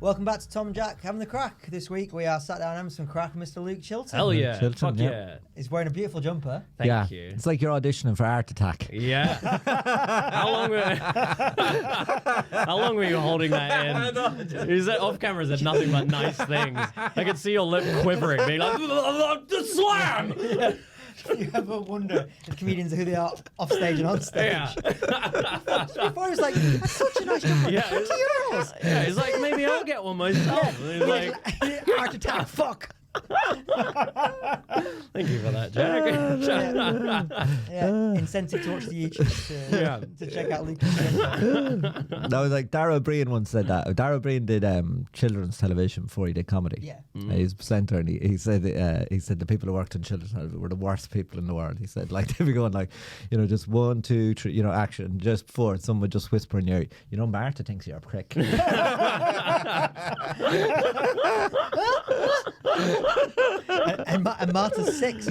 Welcome back to Tom and Jack having the crack. This week we are sat down having some crack with Mr. Luke Chilton. Hell yeah. Chilton, Fuck yeah. yeah. He's wearing a beautiful jumper. Thank you. It's like you're auditioning for Art Attack. Yeah. How long were you holding that in? He said off camera said nothing but nice things. I could see your lip quivering, being like, the slam! You ever wonder if comedians are who they are off stage and on stage? Yeah. Before he was like, that's such a nice jumper. Yeah. 20 euros. Yeah, he's like, maybe I'll get one myself. And he's like, Art Attack, fuck. thank you for that, Jack. Yeah, incentive to watch the YouTube to check out Luke's jumper. That was like Dara Breen once said that. Dara Breen did children's television before he did comedy. Yeah. He's a presenter, and he said the people who worked in children's television were the worst people in the world. He said, like, they'd be going like, just 1, 2, 3, action. Just before someone would just whisper in your ear, Martha thinks you're a prick. and Martha's 6.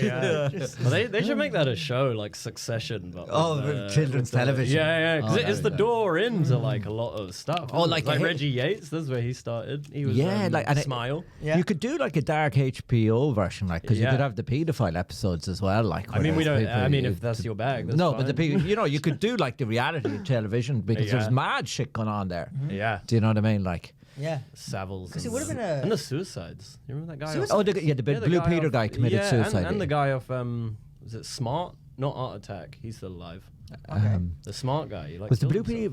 Yeah. Well, they should make that a show like Succession. But children's television. Yeah. Because it's the door into like a lot of stuff. Oh, like Reggie Yates. That's where he started. He was Smile. You could do like a dark HBO version, like, because you could have the paedophile episodes as well. Like, I mean, we don't. If that's your bag, that's no, fine. but you could do like the reality television because there's mad shit going on there. Yeah. Do you know what I mean? Like. Yeah. Savills. Because it would have been a... And the suicides. You remember that guy? The Blue Peter guy committed suicide. And the guy off, was it Smart? Not Art Attack. He's still alive. Okay. The smart guy. He was the Blue Peter,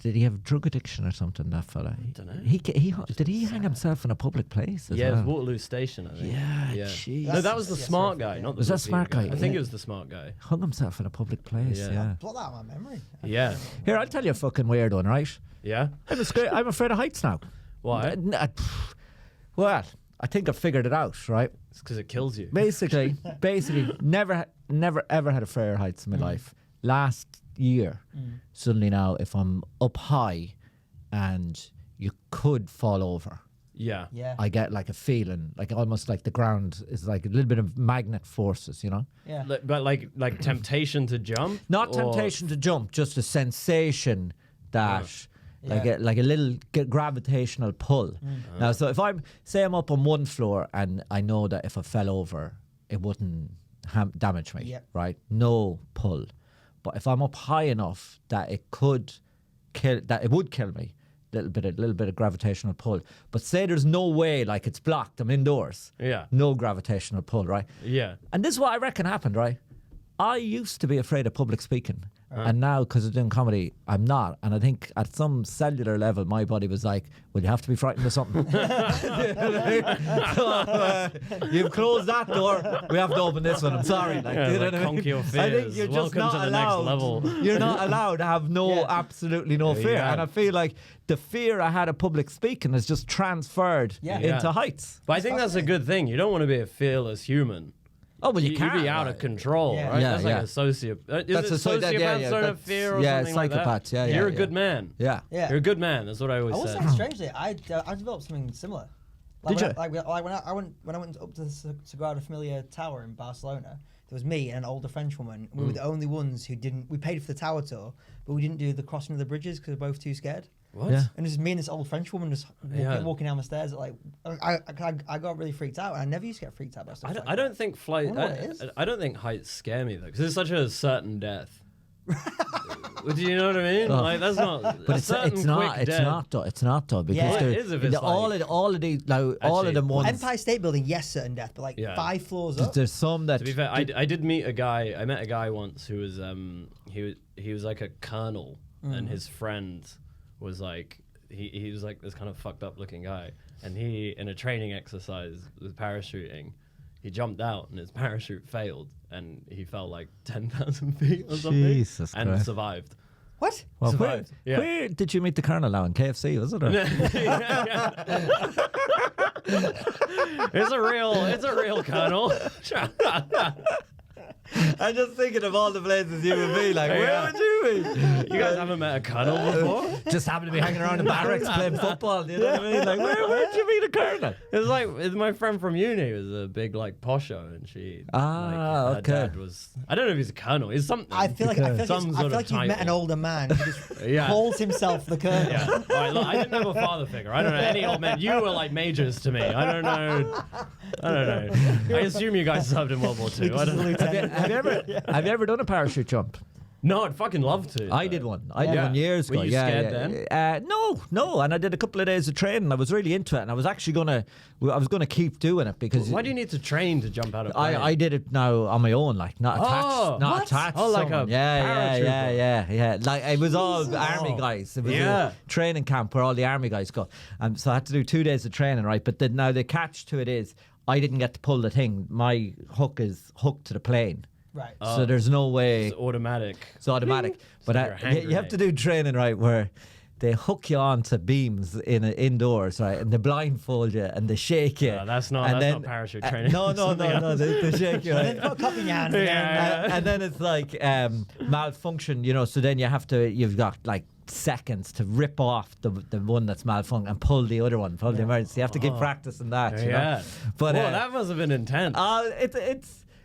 did he have drug addiction or something, that fella? I don't know. Did he hang himself in a public place as it well? was Waterloo Station, I think. Yeah, jeez. No, that was the smart guy, not the Was that smart guy? I think it was the smart guy. Hung himself in a public place, yeah. Blot that out of my memory. Yeah. Here, I'll tell you a fucking weird one, right? Yeah? I'm afraid of heights now. Why? Well, I think I figured it out, right? It's because it kills you. Basically, never ever had a fear of heights in my life. Last year, suddenly now, if I'm up high and you could fall over, Yeah. I get like a feeling, like almost like the ground is like a little bit of magnet forces, Yeah. But like temptation to jump? Not temptation to jump, just a sensation that like a little gravitational pull. Now, so if I'm up on one floor and I know that if I fell over, it wouldn't damage me, right? No pull. But if I'm up high enough that it would kill me, little bit of gravitational pull. But say there's no way, like it's blocked, I'm indoors. Yeah. No gravitational pull, right? Yeah. And this is what I reckon happened, right? I used to be afraid of public speaking. And now, because of doing comedy, I'm not. And I think at some cellular level, my body was like, well, you have to be frightened of something. You've closed that door. We have to open this one. I'm sorry. Conquer your fears. I think you're just Welcome not to the allowed. next level. You're not allowed to have absolutely no fear. Yeah. And I feel like the fear I had of public speaking is just transferred into heights. But I think that's a good thing. You don't want to be a fearless human. Oh, well, you You'd can't. be out of control, Yeah. right? Yeah, That's like a sociopath. That's Is it sociopaths don't have fear or something like that? psychopaths. Yeah, You're a good man. Yeah. Yeah. You're a good man. That's what I always I will say. say, strangely, I developed something similar. Did you? When I went up to the Sagrada Familia Tower in Barcelona, there was me and an older French woman. We were the only ones who didn't. We paid for the tower tour, but we didn't do the crossing of the bridges because we were both too scared. What? Yeah. And it was me and this old French woman just walking down the stairs. I got really freaked out, and I never used to get freaked out by stuff. I don't think flight. wonder what it is. I don't think heights scare me though, because it's such a certain death. Do you know what I mean? Oh. Like that's not. But a certain it's not quick death. though. It's not though because Yeah. Well, it is if it's all of these all Actually, of them ones. Empire State Building, yes, certain death, but 5 floors up. There's some that To be fair, I did meet a guy. I met a guy once who was he was like a colonel, and his friend was like he was like this kind of fucked up looking guy, and he in a training exercise with parachuting, he jumped out and his parachute failed, and he fell like 10,000 feet or something, Jesus and Christ. survived. What? Well, survived. where did you meet the colonel now in KFC? Was it? Or? It's a real colonel. I'm just thinking of all the places you would be like. Where would you you mean? You guys haven't met a colonel before? Just happened to be hanging around the barracks playing football. You know what I mean? Like, where'd you meet a colonel? It was like it's my friend from uni was a big like posho, and she. Her okay. dad was. I don't know if he's a colonel. He's something. I feel like Some sort of you've met an title. older man who just Yeah. calls himself the colonel. Yeah. All right, look, I didn't have a father figure. I don't know any old men. You were like majors to me. I don't know. I assume you guys served in World War II. I don't know. Have you ever done a parachute jump? No, I'd fucking love to. I did one. I did one years ago. Were you scared then? No. And I did a couple of days of training. I was really into it, and I was actually gonna keep doing it because. Why do you need to train to jump out of? I did it now on my own, like not attached, not what? attached. Oh, to like someone. a yeah. Like it was all army guys. It was a training camp where all the army guys go, and so I had to do 2 days of training, right? But now the catch to it is I didn't get to pull the thing. My hook is hooked to the plane. Right. So there's no way. It's automatic. It's automatic. But like your hand you have to do training, right, where they hook you onto beams indoors, right, and they blindfold you and they shake you. No, that's not parachute training. No. They shake you. And Right? then put a cup in your hand. And then it's like malfunction, so then you've got like seconds to rip off the one that's malfunction and pull the other one, the emergency. You have to keep practicing that. You know? But that must have been intense.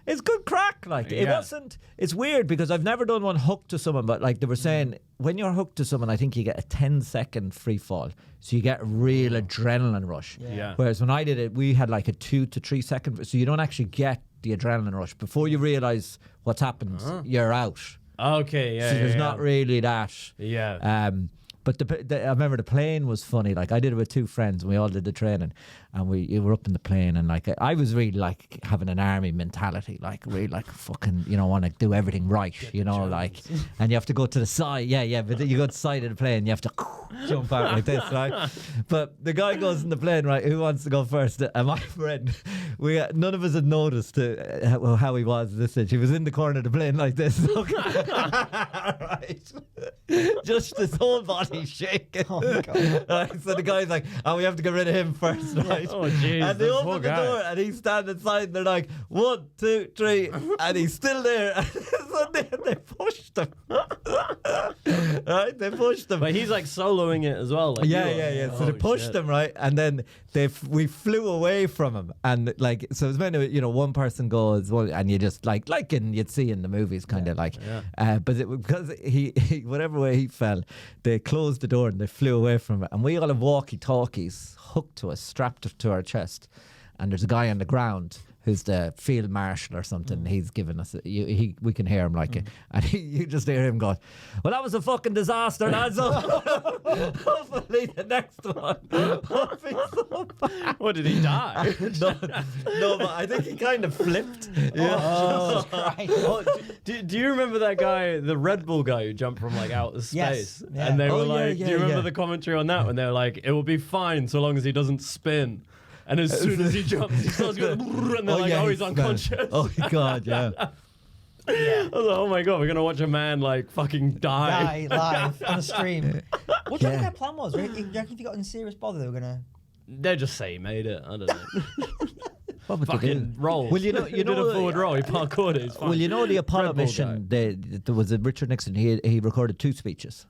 It's good crack, like it wasn't. It's weird because I've never done one hooked to someone, but like they were saying, when you're hooked to someone, I think you get a 10-second free fall, so you get a real adrenaline rush. Yeah. Whereas when I did it, we had like a 2 to 3 second, so you don't actually get the adrenaline rush before you realize what's happened. You're out. Okay, yeah. So there's not really that. Yeah. But I remember the plane was funny. Like I did it with 2 friends, and we all did the training, and we were up in the plane, and like I was really like having an army mentality, like really like fucking want to do everything right, like, and you have to go to the side, but then you go to the side of the plane, you have to jump out like this, right? But the guy goes in the plane, right? Who wants to go first? And my friend, none of us had noticed how he was at this stage. He was in the corner of the plane like this, right? Just his whole body shaking. Oh my God. Right, so the guy's like, we have to get rid of him first, right? Oh jeez. And they open the door and he's standing inside and they're like, 1, 2, 3, and he's still there. So they pushed him. Right? They pushed him. But he's like soloing it as well. Like Yeah. So they pushed him, right? And then we flew away from him. And like, so it was meant to, one person goes, well, and you just like you'd see in the movies, kind of like. Yeah. But because he whatever way he fell, they closed the door and they flew away from it. And we all have walkie-talkies hooked to us, strapped to our chest. And there's a guy on the ground who's the field marshal or something. He's giving us, we can hear him like, and you just hear him go, well, that was a fucking disaster, lads. Hopefully the next one won't be so bad. What, did he die? No, but I think he kind of flipped. Oh, Christ. Do you remember that guy, the Red Bull guy who jumped from like outer space? Yes, yeah. And they were yeah, like, do you remember the commentary on that when they were like, it will be fine so long as he doesn't spin? And as soon as he jumps, he starts going, and they're he's unconscious. Oh my God, yeah. I was like, oh my God, we're going to watch a man like fucking die. live on a stream. What do you think their plan was? Do you reckon if you got in serious bother, they were going to... They just say he made it. I don't know. What would they do? Fucking roll. Well, you did a forward roll. He parkoured it. It's fine. Well, the Apollo Red Bull mission, there was a Richard Nixon. He recorded 2 speeches.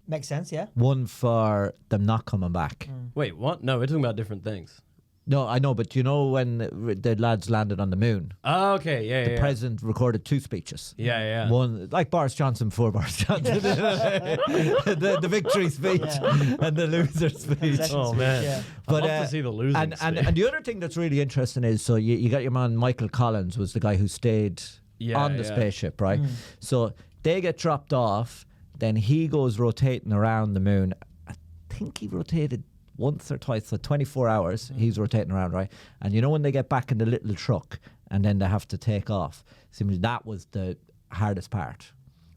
Makes sense, yeah. One for them not coming back. Wait, what? No, we're talking about different things. No, I know, but when the lads landed on the moon, Oh, okay, yeah, the president recorded 2 speeches. Yeah. One, like Boris Johnson before Boris Johnson. the victory speech and the loser speech. Oh, man. Yeah. I'd love to see the losing and speech. the other thing that's really interesting is, so you got your man Michael Collins was the guy who stayed on the spaceship, right? So they get dropped off, then he goes rotating around the moon. I think he rotated once or twice, so 24 hours he's rotating around, right? And when they get back in the little truck and then they have to take off, seems that was the hardest part,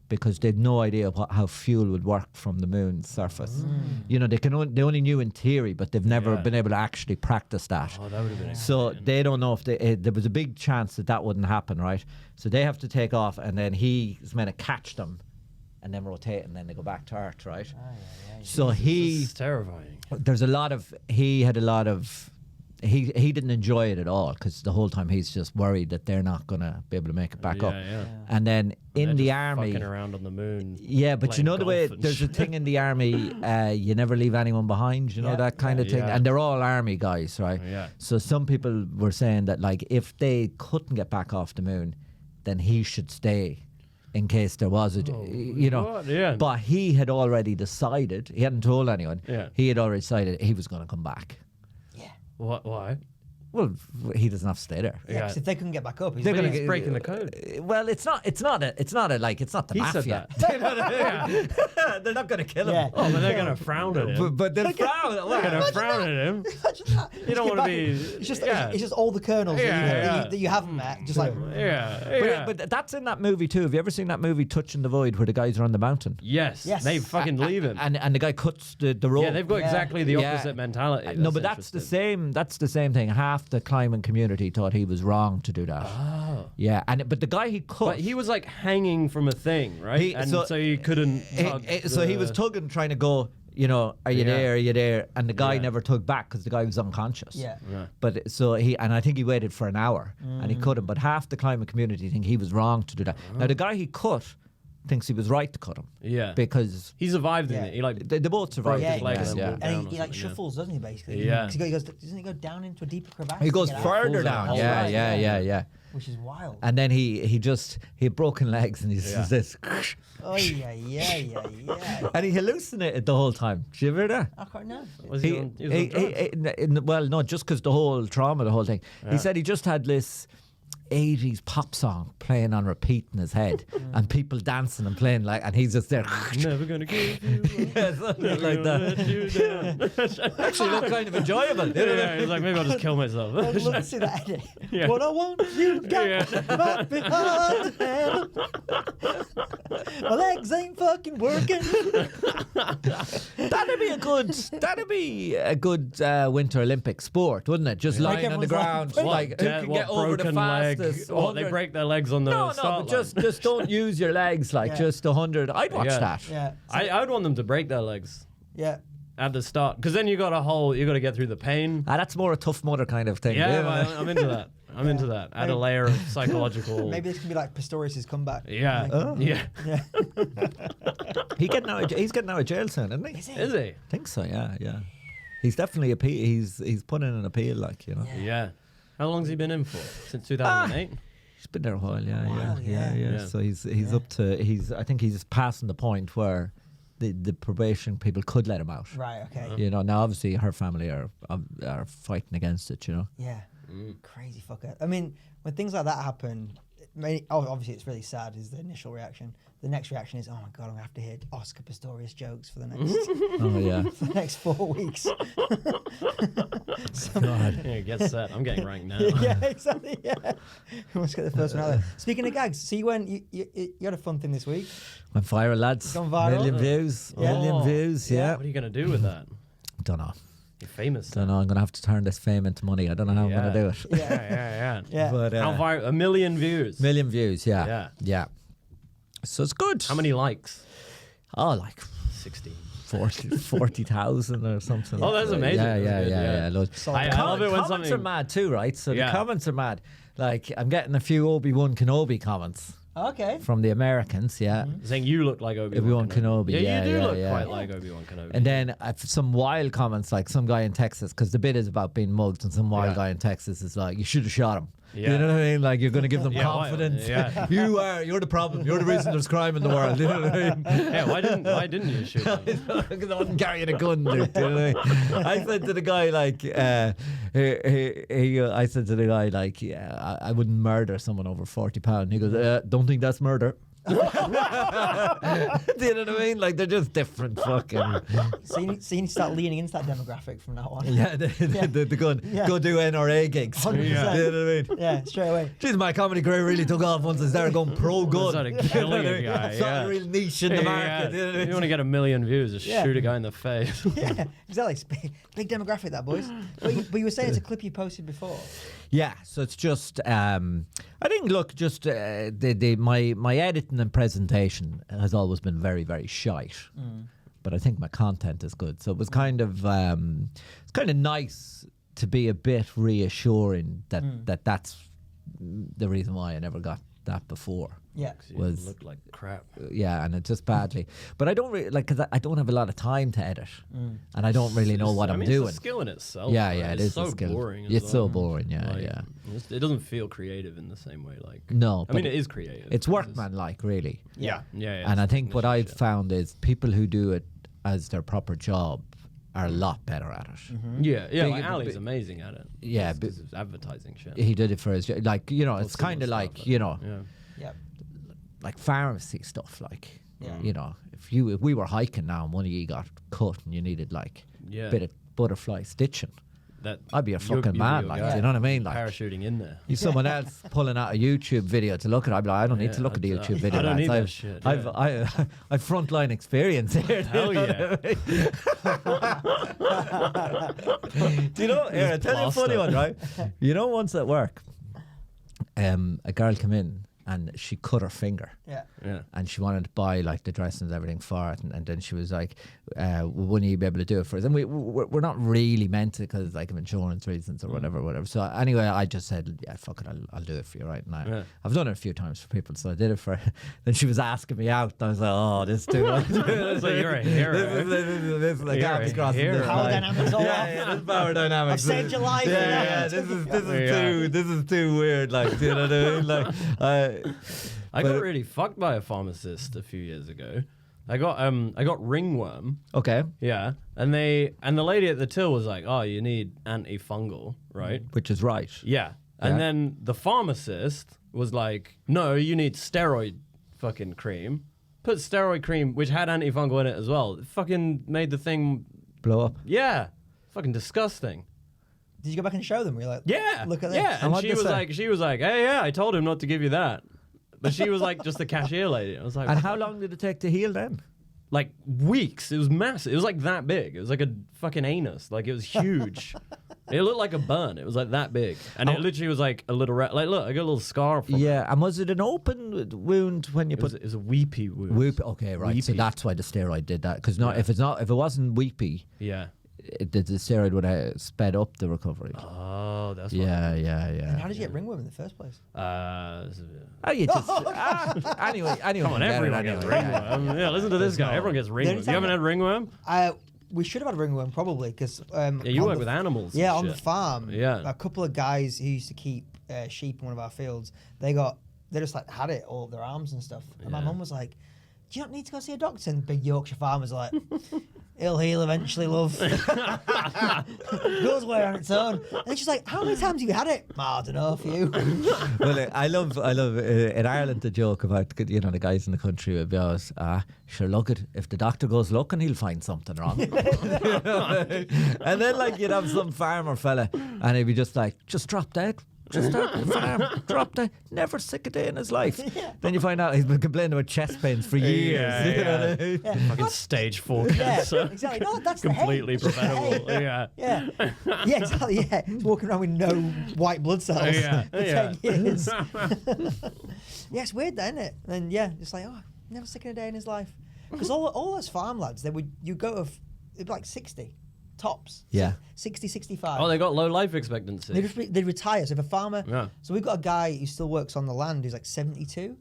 because they'd no idea how fuel would work from the moon's surface. They only knew in theory, but they've never been able to actually practice that. Oh, that would have been So they don't know if there was a big chance that wouldn't happen, right? So they have to take off, and then he's meant to catch them and then rotate, and then they go back to Earth, right? So It's terrifying. he had a lot of he didn't enjoy it at all because the whole time he's just worried that they're not gonna be able to make it back up. Yeah. And then in They're the just army, fucking around on the moon. yeah, but you playing know the way golf and there's a shit. thing in the army, you never leave anyone behind. You know Yeah, that kind of thing, yeah. and they're all army guys, right? Yeah. So some people were saying that like if they couldn't get back off the moon, then he should stay in case there was a, you know. what? Yeah. But he had already decided. He hadn't told anyone. Yeah. He had already decided he was going to come back. What? Why? Well, he doesn't have to stay there. Yeah, 'cause if they couldn't get back up, he's They're But gonna he's get- breaking the code. Well, it's not the He mafia. said They're not going to kill him. Yeah. Oh, but they're gonna frown at him. But they're frown. They're gonna frown at him. Imagine that. You don't Get want to back- be. It's just all the colonels that, Yeah. that you haven't met. Just like Yeah. But that's in that movie too. Have you ever seen that movie Touching the Void where the guys are on the mountain? Yes. Yes. They fucking leave him. And the guy cuts the rope. Yeah, they've got Yeah. exactly the Yeah. opposite mentality. No, but that's the same. That's the same thing. Half the climbing community thought he was wrong to do that. Oh. Yeah, but the guy he cut. But he was like hanging from a thing, right? And so he couldn't. tug so he the- was tugging, trying to go. You know, are you Yeah. there? Are you there? And the guy Yeah. never tugged back because the guy was unconscious. yeah. Yeah. But so and I think he waited for an hour and he couldn't. But half the climbing community think he was wrong to do that. Now the guy he cut thinks he was right to cut him Yeah. because He survived in Yeah. it. He like. they both survived. Yeah, his legs yeah. and yeah. walked And down he or like something, yeah. shuffles, doesn't he? Basically, Yeah. 'Cause he goes, doesn't he go down into a deeper crevasse? He goes to get out? further Falls in a down. hole. Yeah, Right, yeah, yeah. yeah, yeah. Which is wild. And then he had broken legs and he's Yeah. just this. Oh yeah. And he hallucinated the whole time. Did you ever hear that? I can't know. Was he on drugs? Well, no, just because the whole trauma, the whole thing. He said he just had this 80s pop song playing on repeat in his head and people dancing and playing and he's just there. Never gonna give you. Yeah, something like Let that. you down. Actually looked kind of enjoyable. Yeah, he's like, maybe I'll just kill myself. I'd love to see that edit. Yeah. What I want, you got. Yeah. Might be hard to handle. My legs ain't fucking working. That'd be a good winter Olympic sport, wouldn't it? Just lying on the everyone's ground, like, like who can get over the broken leg? fastest. What, they 100. break their legs on the No, start but line. just don't use your legs Yeah. just 100. I'd watch Yeah. that. Yeah. I would want them to break their legs Yeah. at the start, because then you got to get through the pain. That's more a tough mudder kind of thing. Yeah, but I'm into that. I'm into that. Add a layer of psychological. Maybe this can be like Pistorius' comeback. Yeah. Oh. Yeah. Yeah. he's getting out of jail soon, isn't he? Is he? Is he? I think so. Yeah. He's definitely he's put in an appeal, Yeah. How long's he been in for? Since 2008? He's been there a while. Yeah. Yeah. So he's up to I think he's passing the point where the probation people could let him out. Right. Okay. You know, now obviously her family are fighting against it. You know. Yeah. Crazy fucker. I mean, when things like that happen, obviously it's really sad. Is the initial reaction. The next reaction is, oh my god, I'm gonna have to hear Oscar Pistorius jokes for the next Oh yeah. for the next 4 weeks. God. Yeah, get set. I'm getting ranked now. Yeah, exactly. Yeah. Let's get the first one out there. Speaking of gags, so you had a fun thing this week. Went viral, lads. Gone viral? Million views. Yeah. Million views. Yeah. What are you going to do with that? Don't know. You're famous. Don't know. I'm gonna have to turn this fame into money. I don't know how I'm gonna do it. Yeah. Yeah. But How viral? 1 million views. million views. Yeah. Yeah. Yeah. So it's good. How many likes? Oh, like 16. 40,000 or something. Oh, that's amazing. Yeah, That's yeah, good, yeah, yeah. yeah. Loads. I love it when comments something- are mad too, right? So Yeah. the comments are mad. Like I'm getting a few Obi-Wan Kenobi comments Okay. from the Americans. Yeah. Saying you look like Obi-Wan Obi-Wan Kenobi, Yeah, yeah, you do yeah, look yeah. quite like Obi-Wan Kenobi. And then some wild comments, like some guy in Texas, because the bit is about being mugged, and some wild Yeah. guy in Texas is like, "You should have shot him." Yeah. You know what I mean? Like you're going to give them Yeah, why- confidence. yeah. You're the problem. You're the reason there's crime in the world. You know what I mean? yeah, why didn't you shoot him? Because I wasn't carrying a gun. Dude, you know what I mean? I said to the guy like, I said to the guy like, yeah, I wouldn't murder someone over £40. He goes, don't think that's murder. Do you know what I mean? Like they're just different fucking. So you need to start leaning into that demographic from now on. Yeah, the gun. Yeah. Go do NRA gigs. 100%. You know what I mean? Yeah, straight away. Jeez, my comedy career really took off once I started going pro gun. Started killing a guy, It's not yeah. a real niche in the market. You know what I mean? You want to get 1 million views, just Yeah. shoot a guy in the face. Yeah, exactly. It's big demographic, that boys. But you were saying it's a clip you posted before. Yeah, so it's just I think look, just my editing and presentation has always been very, very shite. But I think my content is good. So it was kind of it's kind of nice to be a bit reassuring that that's the reason why I never got that before. Yeah. You look like crap. Yeah, and it's just badly. But I don't really like because I don't have a lot of time to edit, and I don't really know what I'm doing. It's a skill in itself. Yeah, right? yeah, it it's is so a skill. boring. It's as so well. boring. Yeah, Like, yeah. It doesn't feel creative in the same way. Like No, I mean, it is creative. it's workmanlike, really. Yeah. And I it's think what technician I've shit. found is people who do it as their proper job are a lot better at it. Yeah, Big- like Ali's big- amazing at it. Yeah, because of advertising shit. He did it for his like it's Similar kind of stuff, like but- you know Yeah. Yeah. like pharmacy stuff. Like Yeah. you know, if we were hiking now and one of you got cut and you needed like Yeah. a bit of butterfly stitching, That I'd be a you'd fucking be man. your Like, guy. do you know what I mean? Like, Parachuting in there. if someone else pulling out a YouTube video to look at, I'd be like, I don't need to look at the YouTube video. I don't need lads. that shit. I've yeah. I've frontline experience here. Hell yeah. Do you know? Here, I'll tell you a funny plaster. one, right? You know, once at work, a girl came in and she cut her finger. Yeah. Yeah. And she wanted to buy like the dressings and everything for it, and then she was like, "Will one of you be able to do it for us?" And we're not really meant to because like of insurance reasons or whatever. So anyway, I just said, "Yeah, fuck it, I'll do it for you right now." Yeah. I've done it a few times for people, so I did it for her. Then she was asking me out, and I was like, "Oh, this is too much." So you're a hero. This is like You're arms a crossing hero. this Power line. dynamics all Yeah, off. yeah, this power dynamics. I've saved your life. Yeah, this is too weird. Like, do you know what I mean? Like, I But- got really fucked by a pharmacist a few years ago. I got ringworm. okay, Yeah, and the lady at the till was like, "Oh, you need antifungal, right?" which is right. Yeah, Yeah. and then the pharmacist was like, "No, you need steroid fucking cream." Put steroid cream, which had antifungal in it as well. It fucking made the thing, Blow up. yeah, fucking disgusting. Did you go back and show them? Were you like, Yeah, look at this? yeah. And what'd they say? she was like, "Hey, yeah, I told him not to give you that." But she was like just the cashier lady. I was like, And how long did it take to heal then? like weeks. It was massive. It was like that big. It was like a fucking anus. Like it was huge. It looked like a burn. It was like that big, and it literally was like a little like look, I got a little scar from it. Yeah, and was it an open wound when you It was a weepy wound. Whoop, okay, right. So Weepy. that's why the steroid did that. Because Yeah. if it wasn't weepy, Yeah. the steroid would have sped up the recovery. Oh, that's Yeah. And how did you get ringworm in the first place? Oh, you just anyway. Come on, get it everyone gets anyway, ringworm. Yeah, listen to this guy. Everyone gets ringworm. You time haven't that- had ringworm? We should have had ringworm probably because Yeah, you work with animals. Yeah, and on the shit. farm. Yeah. A couple of guys who used to keep sheep in one of our fields, they just like had it all up their arms and stuff. And my Yeah. mum was like, "Do you not need to go see a doctor?" And the big Yorkshire farmer's like, "It'll heal eventually, love." Goes away on its own. And she's like, "How many times have you had it?" "I don't know, a few." Well, I love in Ireland the joke about the guys in the country would be always, sure, look at if the doctor goes looking, he'll find something wrong. And then like you'd have some farmer fella, and he'd be just like, just drop dead. Just out the farm, drop dead, never sick a day in his life. Then you find out he's been complaining about chest pains for years. Yeah, you know yeah. what I mean? Yeah. Fucking stage 4 Yeah, cancer. exactly. No, that's Completely the head. preventable. Yeah. Yeah, yeah, exactly. Yeah, he's walking around with no white blood cells Yeah, for yeah. 10 years. Yeah, it's weird, that, isn't it? And yeah, it's like, never sick in a day in his life. Because all those farm lads, you go of it'd be like 60 tops. Yeah. 60, 65. Oh, they got low life expectancy. They'd retire. So if a farmer, Yeah. so we've got a guy who still works on the land who's like 72,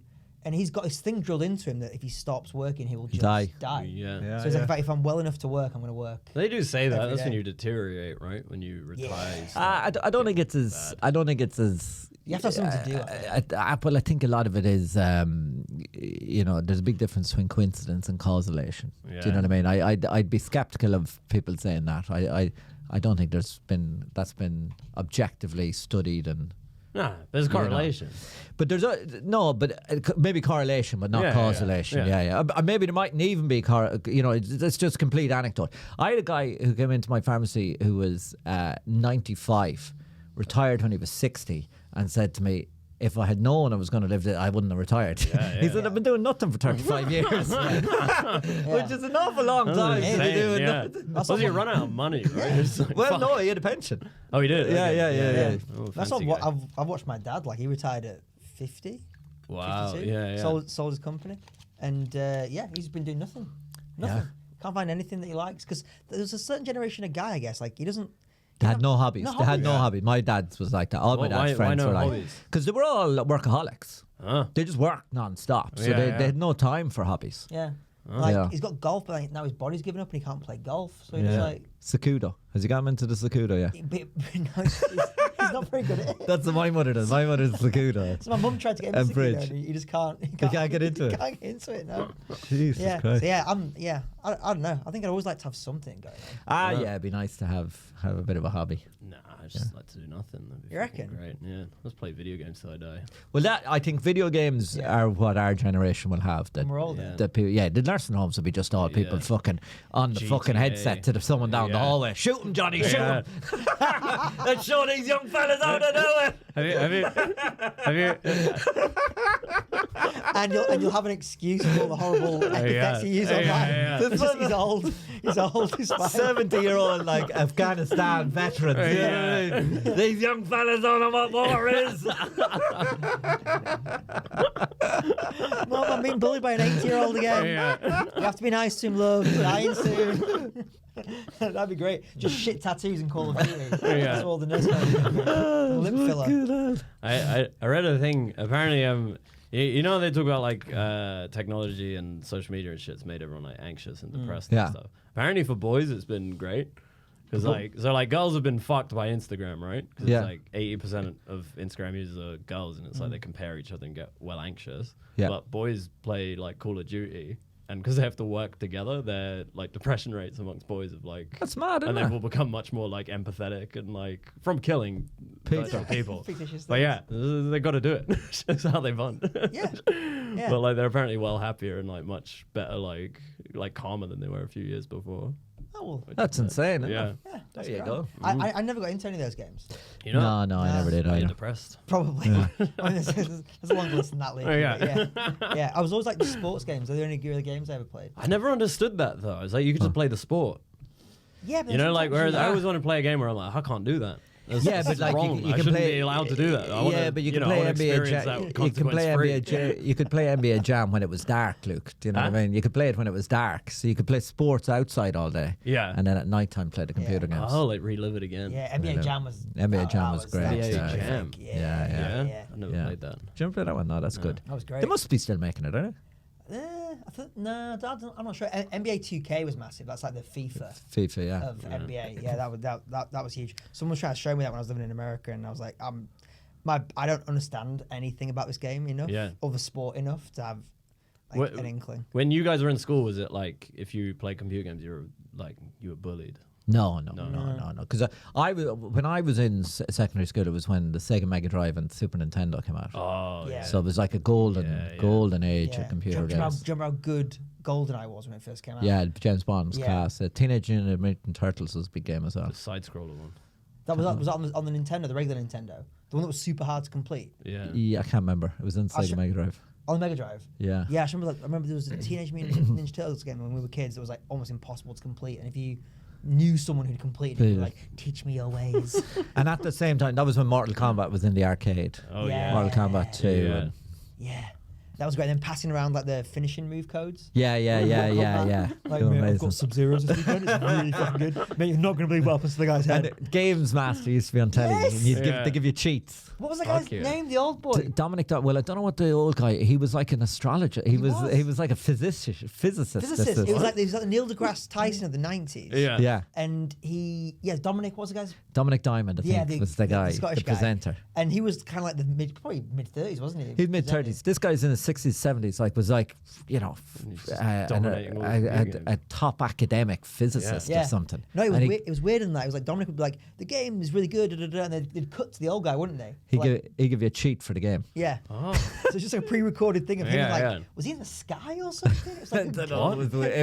and he's got this thing drilled into him that if he stops working, he will just die. Yeah. So he's like, if I'm well enough to work, I'm going to work. They do say that. Every That's when day. you deteriorate, right? When you retire. Yeah. I don't think it's as. I don't think it's as. You have to have something to do. I think. Well, I think a lot of it is, there's a big difference between coincidence and causation. Do you know what I mean? I'd be skeptical of people saying that. I don't think that's been objectively studied and. Nah, there's a correlation. But there's maybe correlation, but not Yeah, causation. yeah. Yeah. Maybe there mightn't even be it's just complete anecdote. I had a guy who came into my pharmacy who was 95, retired when he was 60, and said to me, if I had known I was going to live, I wouldn't have retired. He said, I've been doing nothing for 35 years, which is an awful long time to be Insane, doing yeah. nothing. Also, you run out of money, right? It's like, Well, fuck. no, he had a pension. Oh, he did? Yeah, Okay. yeah. Oh, That's fancy what guy. I've watched my dad. Like he retired at 50. Wow, 52, yeah. Sold his company, and he's been doing nothing. Yeah. Can't find anything that he likes because there's a certain generation of guy, I guess. Like he They had no hobbies. No They had no hobbies. hobbies. My dad's was like that. All my dad's why friends no were like, hobbies? because they were all workaholics. Huh? They just worked non-stop. So Yeah, they yeah. had no time for hobbies. Yeah. Like Yeah. he's got golf, but like, now his body's given up and he can't play golf. So he's Yeah. like, Sakudo. Has he got him into the Sakudo yet? no, he's not very good at it. That's what my mother does. My mother's Sakudo. So my mum tried to get him And into Sakudo bridge. and he just can't. He can't get into it. He can't get into it. No. Jesus Yeah. Christ. So yeah. I don't know. I think I'd always like to have something going on. Yeah, it'd be nice to have a bit of a hobby. Nah, I just like to do nothing. That'd be You fucking reckon? Great. Yeah. Let's play video games till I die. Well, I think video games Yeah. are what our generation will have. That, When we're older. Yeah. that people, the nursing homes will be just all people Yeah. fucking on the fucking GTA. headset to someone down the Yeah. hallway. Shoot him, Johnny, shoot Yeah. him. Let's show these young fellas how to do it. Have you? And you'll have an excuse for all the horrible epithets you use on that. It's just, he's old. He's old. He's fine. 70-year-old like Afghanistan veterans. Yeah. You know what I mean? These young fellas don't know what war is. Mum, I'm being bullied by an 80-year-old again. Yeah. You have to be nice to him, love. He's dying soon. That'd be great. Just shit tattoos and Call of Duty. Yeah. That's all the nurse lip filler. I read a thing. Apparently, you know they talk about like technology and social media and shit's made everyone like anxious and depressed Yeah. and stuff. Apparently for boys it's been great because like girls have been fucked by Instagram, right? Because Yeah. it's like 80% of Instagram users are girls and it's like they compare each other and get well anxious. Yeah. But boys play like Call of Duty. And because they have to work together, their like depression rates amongst boys have like That's mad, and isn't they it? will become much more like empathetic and like from killing People. virtual people. Fictitious But yeah, they got to do it. That's how they bond. Yeah. Yeah. But like they're apparently well happier and like much better, like calmer than they were a few years before. Oh, well. That's insane. Isn't Yeah. it? Yeah, that's There you great. go. I never got into any of those games. You know, No, I never did Are you either. depressed? Probably. I mean, there's a long list in that league. Oh, yeah. But yeah. I was always like the sports games. They're the only really games I ever played. I never understood that though. It's like you could just play the sport. Yeah, but You know, like sometimes whereas I always want to play a game where I'm like, I can't do that. That's, Yeah, that's but like wrong. you I can shouldn't play. be allowed to do that. I wanna, But you can I play wanna NBA experience Jam. that You can play consequence-free. You could play NBA Jam when it was dark, Luke. Do you know what I mean? You could play it when it was dark, so you could play sports outside all day. Yeah. And then at night time play the computer games. Oh, like relive it again. Yeah, I know. NBA Jam was. NBA Jam was great, that NBA yeah. Jam. Yeah. Yeah? I never Yeah. played that. Do you ever play that one? No, that's good. That was great. They must be still making it, aren't No, I'm not sure. NBA 2K was massive. That's like the FIFA they? FIFA, yeah. of NBA. Yeah, that was huge. Someone was trying to show me that when I was living in America, and I was like, I don't understand anything about this game enough, or the sport enough to have like an inkling. When you guys were in school, was it like if you played computer games, you were bullied? No. Because when I was in secondary school, it was when the Sega Mega Drive and Super Nintendo came out. Oh, Yeah. yeah. So it was like a golden age of computer Do you games. remember how good GoldenEye was when it first came out? Yeah, James Bond was Yeah. class. Teenage Mutant Turtles was a big game as well. The side scroller one. That was that on the Nintendo, the regular Nintendo, the one that was super hard to complete Yeah. Yeah, I can't remember. It was in Sega Mega Drive. on the Mega Drive. Yeah. Yeah, I remember there was a Teenage Mutant Ninja Turtles game when we were kids that was like almost impossible to complete, and if you knew someone who'd completed it, you'd be like, teach me your ways. And at the same time, that was when Mortal Kombat was in the arcade. Oh, Yeah. yeah. Mortal Kombat 2. Yeah. And Yeah, that was great. Then passing around like the finishing move codes. yeah. Like, They were mate, I've amazing. got Sub-Zeros this weekend. It's really fucking good. Mate, you're not going to believe what happens to the guy's And head. Games Master used to be on telly. Yes! And you'd Yeah. they give you cheats. What was the Fuck guy's yeah. name? The old boy. Dominic, well, I don't know what the old guy. He was like an astrologer. He was was. like a physicist. Physicist. It was like the Neil deGrasse Tyson of the 90s. Yeah. Yeah, And Dominic, what was the guy's? Dominic Diamond, I think, was the guy, Scottish the guy. presenter. And he was kind of like probably mid 30s, wasn't he? He's mid 30s. This guy's in his 60s, 70s. Like was like, you know, He's just dominating all the video a top academic physicist Yeah. or something. No, it was And weird. It was weird in that. It was like Dominic would be like, the game is really good, and they'd cut to the old guy, wouldn't they? He'd give you a cheat for the game. Yeah. Oh. So it's just like a pre-recorded thing of him. Yeah, Like, yeah. was he in the sky or something? It was like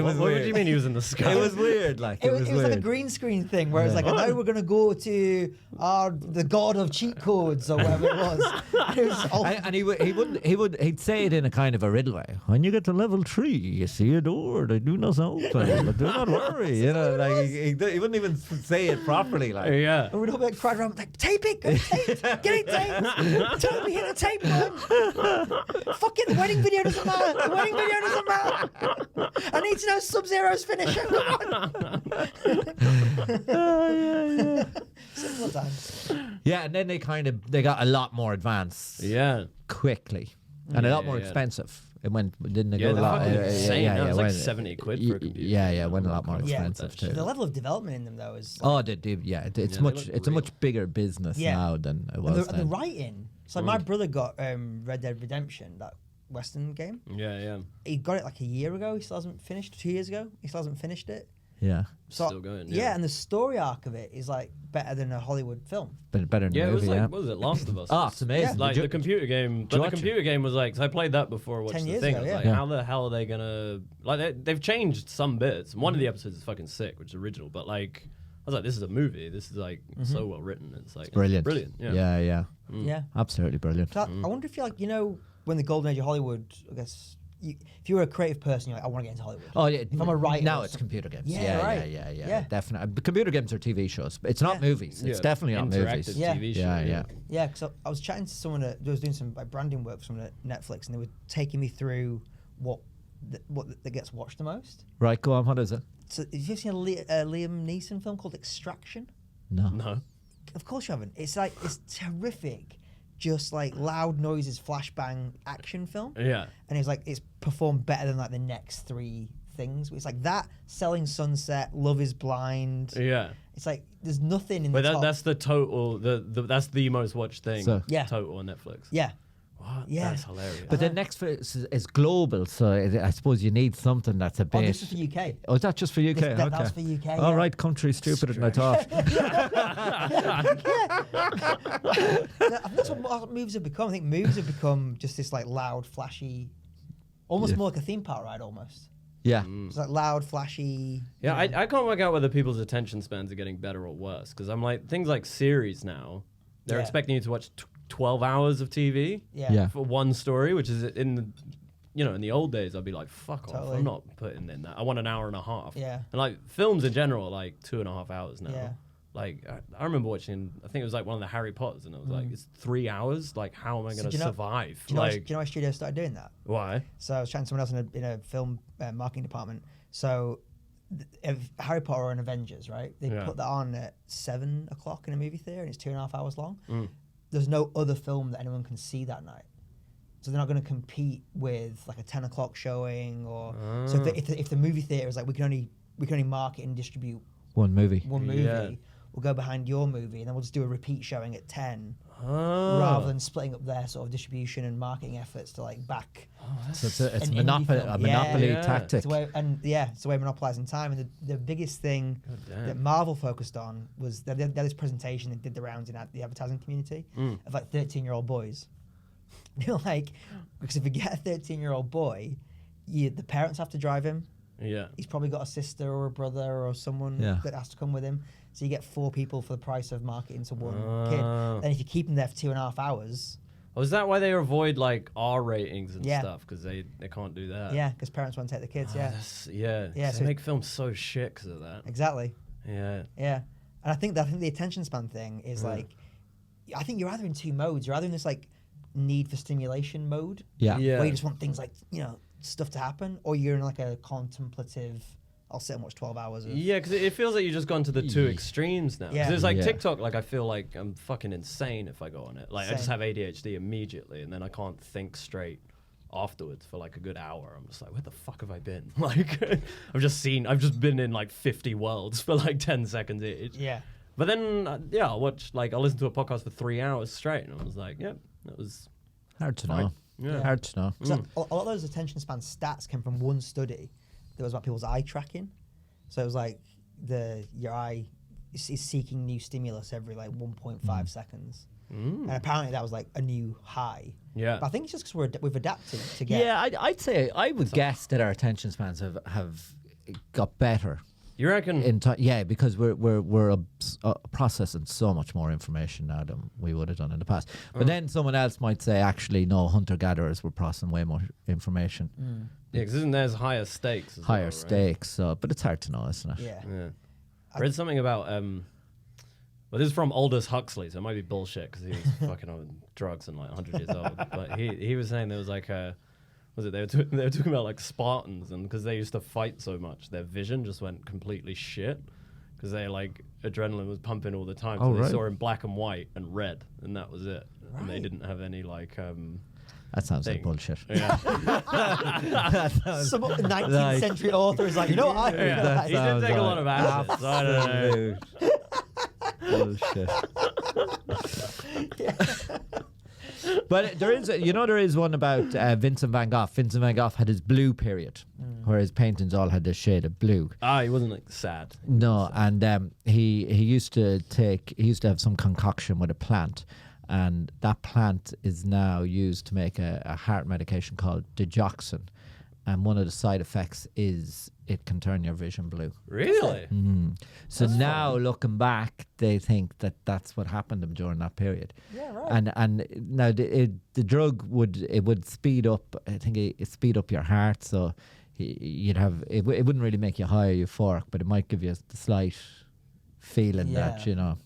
What? What do you mean he was in the sky? It was weird. Like It was like a weird. green screen thing where it's like, now we're gonna go to the god of cheat codes or whatever it was. And it was all, And he'd say it in a kind of a riddle way. When you get to level 3, you see a door. They do not open, but do not worry. You know, like he wouldn't even say it properly. Like Yeah. and we'd all be like crying around like, tape it, get it taped. Tell me hit the tape button. Fuck it, the wedding video doesn't matter. The wedding video doesn't matter. I need to know Sub-Zero's finisher. Come on. couple of times. Yeah, and then they got a lot more advanced Yeah. quickly and a lot more yeah. expensive. It didn't it Yeah, go a they're lot? fucking insane. yeah, Now it's like went- 70 quid for a computer. Yeah, it went a lot more Yeah. expensive too. The level of development in them though is. Oh, it's they look a much bigger business Yeah. now than it And was the then. writing. So my brother got Red Dead Redemption, that Western game. Yeah. He got it like a year ago. He still hasn't finished. 2 years ago, he still hasn't finished it. Yeah, So, Still going. Yeah, and the story arc of it is like better than a Hollywood film. but better than Yeah, the it was movie. like, Yeah. what was it, Last of Us? Oh, it's amazing. Like Did the you- computer game, you but the watch it? computer game was like, 'cause I played that before I watched 10 the years thing. ago, I was yeah. like, Yeah. how the hell are they gonna like? They've changed some bits. One of the episodes is fucking sick, which is original. But like, I was like, this is a movie. This is like so well written. It's like Brilliant. brilliant. Yeah. Yeah. Yeah. Absolutely brilliant. So I wonder if you like, when the golden age of Hollywood, I guess, if you were a creative person, you're like, I want to get into Hollywood. Oh yeah, If I'm a writer now or it's something. computer games. Yeah, right. Yeah, definitely. But computer games are TV shows. It's not Yeah. movies. It's Yeah, definitely not interactive movies. Yeah. TV show. Yeah. Yeah, because I was chatting to someone that was doing some like branding work for someone at Netflix, and they were taking me through what that gets watched the most. Right, go on. What is it? So, have you ever seen a Liam Neeson film called Extraction? No. No. Of course you haven't. It's like it's terrific, just like loud noises, flashbang action film. Yeah. And it's like it's performed better than like the next three things. It's like that, Selling Sunset, Love Is Blind. Yeah. It's like there's nothing in But the top. that's the total. That's the most watched thing. So- Yeah. Total on Netflix. Yeah. What? Yeah. That's hilarious. But then Netflix is global, so I suppose you need something that's a Oh, bit. this is for UK. Oh, is that just for UK? That's Okay. for UK. All yeah. right, country stupider than I thought. I think that's what movies have become. I think movies have become just this like loud, flashy, almost more like a theme park ride almost. Yeah. It's like loud, flashy. Yeah, I can't work out whether people's attention spans are getting better or worse. Because I'm like, things like series now, they're Yeah. expecting you to watch 12 hours of TV Yeah. for one story, which is in the, in the old days, I'd be like, fuck off. Totally. I'm not putting in that. I want an hour and a half. Yeah. And like films in general are like 2.5 hours now. Yeah. Like, I remember watching, I think it was like one of the Harry Potters, and I was like, it's 3 hours? Like, how am I So going to do you know- survive? Do you know, Like, do you know why studios started doing that? why? So I was chatting to someone else in a film marketing department. So if Harry Potter or an Avengers, right? They Yeah. put that on at 7 o'clock in a movie theater, and it's 2.5 hours long. Mm. There's no other film that anyone can see that night. So they're not going to compete with like a 10 o'clock showing, or so if the movie theater is like we can only market and distribute One movie. one movie, Yeah. we'll go behind your movie and then we'll just do a repeat showing at 10, Oh. rather than splitting up their sort of distribution and marketing efforts to like back. So it's a An indie monopoly, film. a monopoly Yeah. tactic. It's a way, it's a way of monopolizing time. And the biggest thing damn. that Marvel focused on was they had this presentation that did the rounds in the advertising community of like 13-year-old boys. They're like, because if you get a 13-year-old boy, the parents have to drive him. Yeah. He's probably got a sister or a brother or someone Yeah. that has to come with him. So you get 4 people for the price of marketing to one Oh. kid. Then if you keep them there for 2.5 hours, Oh, is that why they avoid like R ratings and Yeah. stuff? Because they can't do that. yeah, because parents won't take the kids. Yeah, Yeah. Yeah, They so- make films so shit because of that. exactly. Yeah. Yeah, and I think the attention span thing is like, I think you're either in 2 modes. You're either in this like need for stimulation mode, Yeah. Yeah. where you just want things like stuff to happen, or you're in like a contemplative. I'll sit and watch 12 hours of. Yeah, because it feels like you've just gone to the two extremes now. 'Cause Yeah. it's like Yeah. TikTok, like I feel like I'm fucking insane if I go on it. Like I just Same. have ADHD immediately, and then I can't think straight afterwards for like a good hour. I'm just like, where the fuck have I been? Like I've just been in like 50 worlds for like 10 seconds each. Yeah. But then, I'll listen to a podcast for 3 hours straight, and I was like, yep, that was Hard to fine. know. Yeah. Hard to know. So a lot of those attention span stats came from one study that was about people's eye tracking. So it was like your eye is seeking new stimulus every like 1.5 seconds. And apparently that was like a new high. Yeah. But I think it's just because we've adapted to get. Yeah, I'd say I would guess that our attention spans have got better. You reckon? In time, yeah, because we're processing so much more information now than we would have done in the past. But then someone else might say, actually, no, hunter gatherers were processing way more information, Yeah, because isn't there's higher stakes? As higher well, right? stakes. So, but it's hard to know, isn't it? Yeah. Yeah. I read something about well, this is from Aldous Huxley, so it might be bullshit because he was fucking on drugs and like 100 years old. But he was saying there was like they were talking about like Spartans, and because they used to fight so much, their vision just went completely shit. because they like adrenaline was pumping all the time. Oh, So they right. saw in black and white and red, and that was it. And they Right. didn't have any like. That sounds like Thing. bullshit. Yeah. Some 19th Like- century author is like, you know what I feel Yeah. like? He did take a lot of acid, so I don't know. Bullshit. But there is, there is one about Vincent van Gogh. Vincent van Gogh had his blue period, where his paintings all had this shade of blue. He wasn't like sad. No, and he used to have some concoction with a plant, and that plant is now used to make a heart medication called digoxin, and one of the side effects is it can turn your vision blue. Really? So now looking back, they think that that's what happened to him during that period. Yeah, right. And now the drug would speed up. I think it speed up your heart, so you'd have it wouldn't really make you high or euphoric, but it might give you the slight feeling that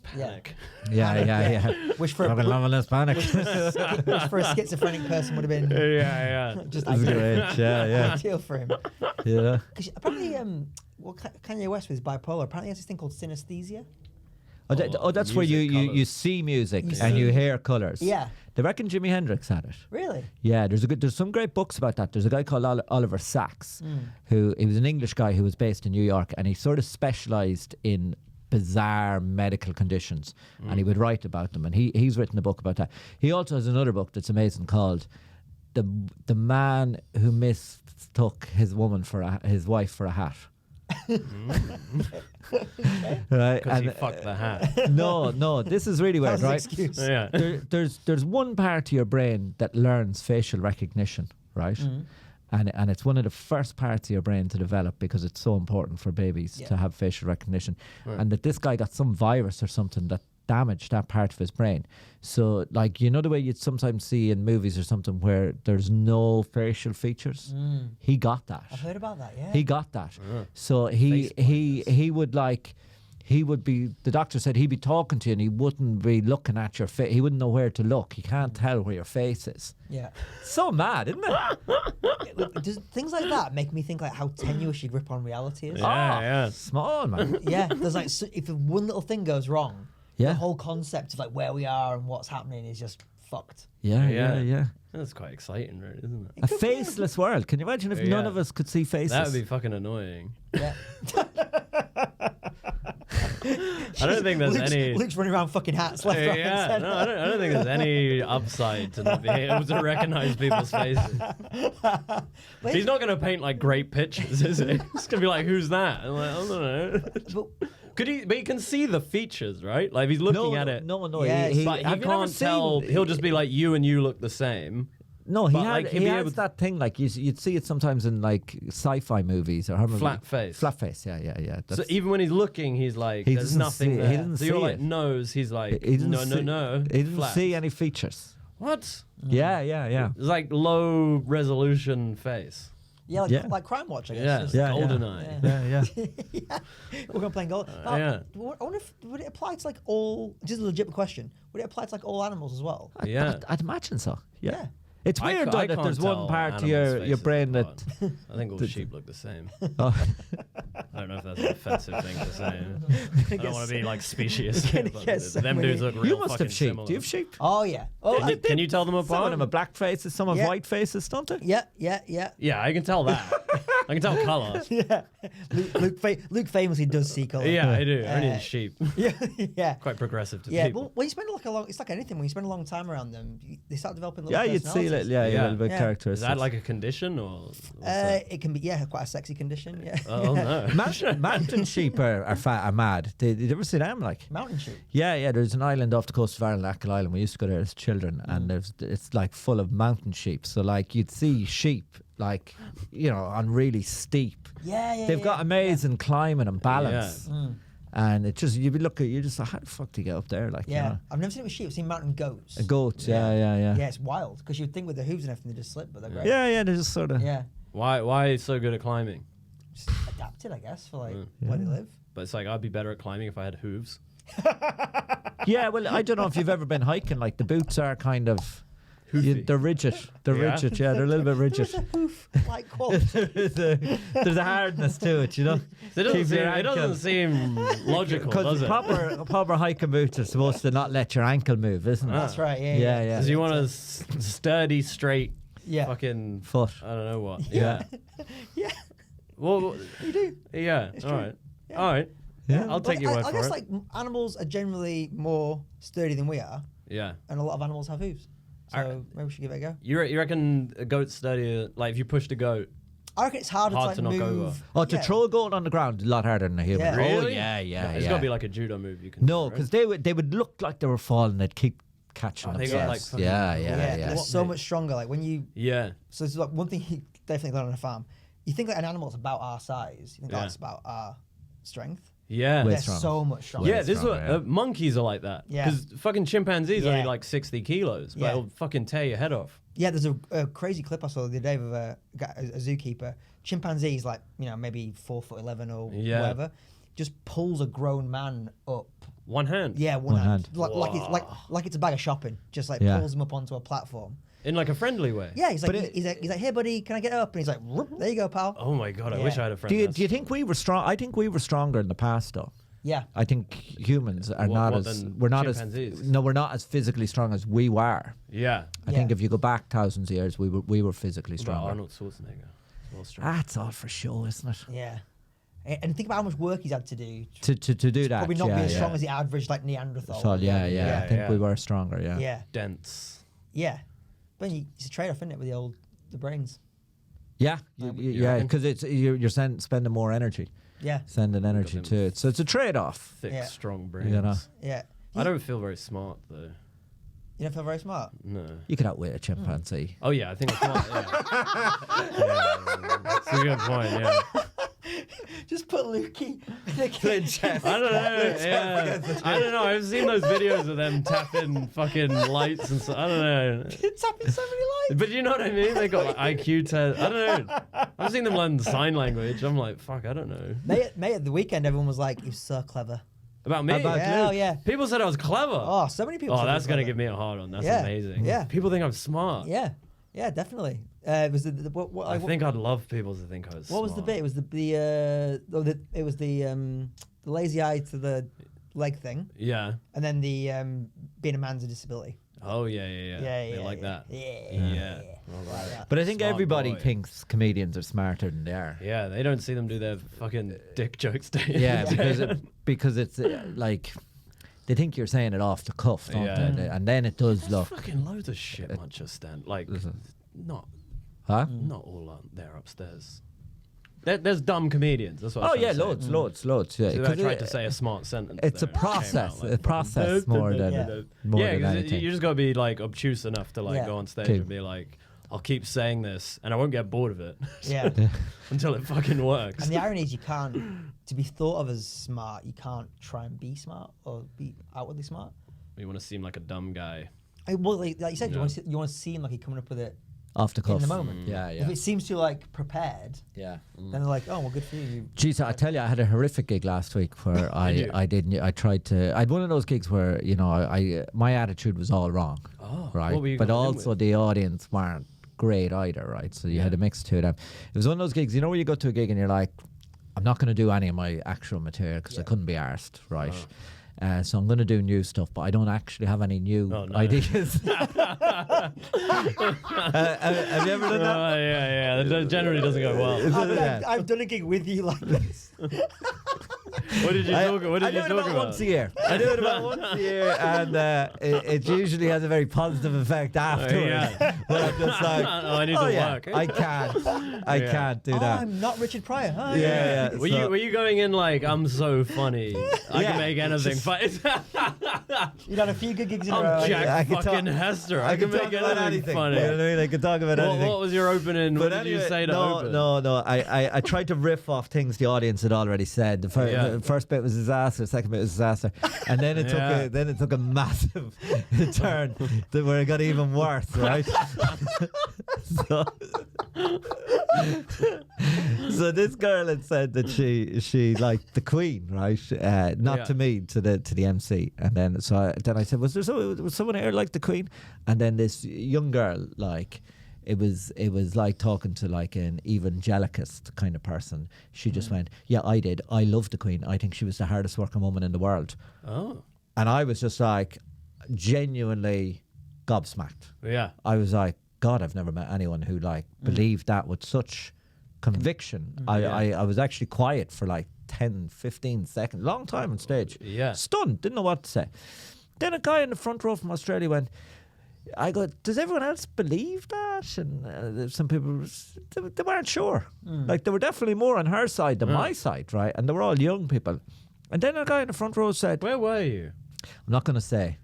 Panic. yeah. Which for Fucking loving this panic. which for a schizophrenic person would have been Yeah. just That's great. Yeah. ideal for him. Yeah. Because apparently, Kanye West was bipolar. Apparently, he has this thing called synesthesia. That's where music you colours. see music You and see- you hear colours. Yeah. They reckon Jimi Hendrix had it. Really? Yeah, there's some great books about that. There's a guy called Oliver Sacks, who he was an English guy who was based in New York, and he sort of specialised in bizarre medical conditions, and he would write about them. And he's written a book about that. He also has another book that's amazing called "The Man Who Mistook His Wife for a Hat." Right, Because he fucked the hat. no, this is really That weird, was his right? excuse. Yeah. There's one part of your brain that learns facial recognition, right? And it's one of the first parts of your brain to develop because it's so important for babies to have facial recognition. And that this guy got some virus or something that damaged that part of his brain. So, like, you know the way you'd sometimes see in movies or something where there's no facial features? He got that. I've heard about that. Yeah. He got that. So he would be, the doctor said he'd be talking to you and he wouldn't be looking at your face. He wouldn't know where to look. He can't tell where your face is. Yeah. So mad, isn't it? Does things like that make me think like how tenuous your grip on reality is? Yeah. Small, man. Yeah. There's like if one little thing goes wrong, Yeah. the whole concept of like where we are and what's happening is just fucked. Yeah. That's quite exciting, really, isn't it? A faceless world. Can you imagine if none Yeah. of us could see faces? That would be fucking annoying. Yeah. I don't think there's any. Luke's running around fucking hats left, right, and Yeah, centre. no, I don't think there's any upside to not being able to recognize people's faces. He's not going to paint like great pictures, is he? It's going to be like, who's that? I'm like, I don't know. But Could he? But he can see the features, right? Like if he's looking at it, No. Yeah, but he have you never can't tell. seen- He'll just be like, you and you look the same. No, he but, had like, he'd he be has able to- that thing like you'd see it sometimes in like sci-fi movies or horror Flat movies. face. Flat face, yeah. So That's- even when he's looking, he's like, He there's doesn't nothing see it. there. He doesn't so you're see like, it. nose. He's like, he didn't no. He didn't flat. see any features. What? Yeah. It's like low resolution face. yeah, like, Yeah. like Crime Watch, I guess. Yeah, Just- Yeah, golden eye. Yeah. Yeah. We're gonna play gold. yeah. I wonder if would it apply to like all? Just a legitimate question. Would it apply to like all animals as well? Yeah. I'd imagine so. Yeah. Yeah. It's I weird ca- I though that can't there's one tell part to animals' your faces brain that. apart. I think all sheep look the same. Oh. I don't know if that's an offensive thing to say. I don't want to be like specious. gonna but get so them dudes many- look real You must fucking have sheep. similar. Do you have sheep? Oh yeah. Oh Can you tell them Some of apart? them are black faces, some have Yeah. white faces, don't they? yeah. Yeah, I can tell that. I can tell colour. Yeah. Luke famously does see colour. Yeah, I do. Only Uh, in sheep. yeah. Quite progressive to Yeah, people. but when you spend like a long, it's like anything. When you spend a long time around them, they start developing. Yeah, Little you'd see personalities. a Yeah. little bit Yeah. characteristics. Is that like a condition or? what's that? It can be quite a sexy condition. Yeah. Oh no. Mountain sheep are mad. Did you ever see them? Like, Mountain sheep. yeah. There's an island off the coast of Ireland, Achill Island. We used to go there as children, and it's like full of mountain sheep. So like you'd see sheep like on really steep. Yeah. They've got amazing climbing and balance, and it just you're just like, how the fuck do you get up there? Like, Yeah. I've never seen it with sheep. I've seen mountain goats. a goat. Yeah. Yeah, it's wild because you'd think with the hooves and everything they just slip, but they're great. Yeah, they're just sort of. Yeah. Why so good at climbing? Just adapted, I guess, for like where they live. But it's like I'd be better at climbing if I had hooves. Yeah, well, I don't know if you've ever been hiking. Like the boots are kind of They're rigid. They're Yeah? rigid. Yeah, they're a little bit rigid. Hoof like quality. There's a hardness to it, you know. It doesn't Keep seem, your it doesn't ankle- seem logical, does Because it? proper hiking boots are supposed to not let your ankle move, isn't it? That's right. Yeah. Yeah, yeah. Because you want a sturdy, straight, Yeah. fucking Foot. I don't know what. Yeah. Yeah. Well, You do. yeah. It's All true. right. Yeah. All right. Yeah. I'll take your word I for guess it. like animals are generally more sturdy than we are, Yeah. and a lot of animals have hooves. So Alright. maybe we should give it a go. You reckon a goat's sturdier? Like if you pushed a goat, I reckon it's harder Hard to to like knock move. over. Oh, to yeah. throw a goat on the ground, a lot harder than a human. Yeah. Oh, Really? yeah, yeah, it's yeah. got to be like a judo move. You can. No, do, because right? they would look like they were falling. They'd keep catching Oh, they got, like, themselves. fucking- Yeah, Yeah, yeah, they're yeah. so much stronger. Like when you, Yeah. so this is like one thing you definitely learn on a farm. You think like an animal's about our size. You think Yeah. it's about our strength. Yeah. Way They're stronger. so much stronger. Yeah, Way this is what stronger, yeah. monkeys are like that. Yeah. Because fucking chimpanzees are Yeah. only like 60 kilos, but Yeah. it'll fucking tear your head off. Yeah, there's a crazy clip I saw the other day of a zookeeper. Chimpanzees, like, maybe 4'11" or Yeah. whatever, just pulls a grown man up. One hand. Yeah, one One hand. hand. Like it's a bag of shopping. Just like Yeah. pulls him up onto a platform. In like a friendly way. Yeah, he's like, But he's like, hey buddy, can I get up? And he's like, "Whoop, there you go, pal. Oh my god, I Yeah. wish I had a friend. Do you think we were strong? I think we were stronger in the past, though. Yeah, I think humans are not what as than we're not chimpanzees? as no, we're not as physically strong as we were. Yeah. I Yeah. think if you go back thousands of years, we were physically Well, stronger. Arnold Schwarzenegger. Well, strong. That's all for show, isn't it? yeah. And think about how much work he's had to do. To do that, Probably not yeah, be as yeah. strong as the average like Neanderthal. So yeah, yeah, Yeah, I think yeah. we were stronger. Yeah. Yeah, Dense. yeah. But it's a trade-off, isn't it, with the brains? Yeah, you yeah, reckon? because it's you're spending more energy, Yeah, sending energy them to it. So it's a trade-off. Thick, Yeah. strong brains. You know. yeah. I don't feel very smart though. You don't feel very smart. No. You could outwit a chimpanzee. Oh yeah, I think it's smart. Yeah. That's a good point. Yeah. Just put Lukey in a cage. I don't know. Yeah. I don't know. I've seen those videos of them tapping fucking lights and so. I don't know. Tapping so many lights. But you know what I mean? They got like IQ test. I don't know. I've seen them learn sign language. I'm like, fuck, I don't know. Mate, at the weekend, everyone was like, "You're so clever." About me? About Yeah, you. yeah. People said I was clever. Oh, so many people. Oh, said I that's was gonna clever. give me a hard on. That's Yeah, amazing. yeah. People think I'm smart. Yeah, yeah, definitely. It was what I think I'd love people to think I was. What was the smart. bit? It was it was the lazy eye to the leg thing, Yeah. and then the being a man's a disability. Oh yeah, yeah, yeah. Yeah, They yeah, like yeah. that. Yeah. Yeah. All right. that. But I think Smart everybody boy. thinks comedians are smarter than they are. Yeah, they don't see them do their fucking dick jokes. Yeah, because it's like they think you're saying it off the cuff, don't Yeah. they? And then it does look, fucking loads of shit munchers stand like Listen. not huh? not all on there upstairs. There's dumb comedians. That's what. I Oh was trying yeah, to say. loads. Yeah, So I 'Cause tried it- to say a smart sentence. It's a there, and it came process, out like a process more than Yeah. more yeah, than 'cause anything. you just gotta be like obtuse enough to like Yeah. go on stage Okay. and be like, I'll keep saying this and I won't get bored of it Yeah. until it fucking works. And the irony is, you can't to be thought of as smart. You can't try and be smart or be outwardly smart. You want to seem like a dumb guy. Well, like you said, Yeah. you want to seem like you're coming up with it Off the in cuff. the moment. Yeah, If yeah. it seems too like prepared, Yeah. then they're like, "Oh, well, good for you." Jeez, I tell you, I had a horrific gig last week where you? I tried to. I had one of those gigs where I my attitude was all wrong, Oh, right? what were you But going in also with? the audience weren't great either, right? So you had a mix to them. It was one of those gigs, where you go to a gig and you're like, I'm not going to do any of my actual material because I couldn't be arsed, right? So I'm going to do new stuff, but I don't actually have any new Oh, no. ideas. Have you ever done that? Oh, yeah. That generally doesn't go well. I've done a gig with you like this. What did you talk? What I did you do it talk about about? once a year. I do it about once a year, and it usually has a very positive effect afterwards. yeah. But I'm just like, Oh, I need oh to yeah, work. I can't do Oh, that. I'm not Richard Pryor. Oh, Yeah, yeah. Were so- you going in like I'm so funny? I Yeah. can make anything funny. You've done a few good gigs in a row. I'm Jack I can fucking talk- Hester. I can talk make about anything funny. You know what I mean? I can talk about anything. What was your opening? What did you say to open? No. I tried to riff off things the audience had already said. The first bit was disaster. The second bit was disaster, and then it took a massive turn where it got even worse. Right. So this girl had said that she liked the Queen, right? Not to me, to the MC. And then I said, was someone here like the Queen? And then this young girl, like, it was like talking to like an evangelicist kind of person. She just went, yeah, I did. I love the Queen. I think she was the hardest working woman in the world. Oh. And I was just like, genuinely gobsmacked. Yeah. I was like, God, I've never met anyone who like believed that with such conviction. I was actually quiet for like 10, 15 seconds. Long time on stage. Yeah. Stunned. Didn't know what to say. Then a guy in the front row from Australia went, I go, does everyone else believe that? And some people, they weren't sure. Like, there were definitely more on her side than my side, right? And they were all young people. And then a guy in the front row said, Where were you? I'm not going to say.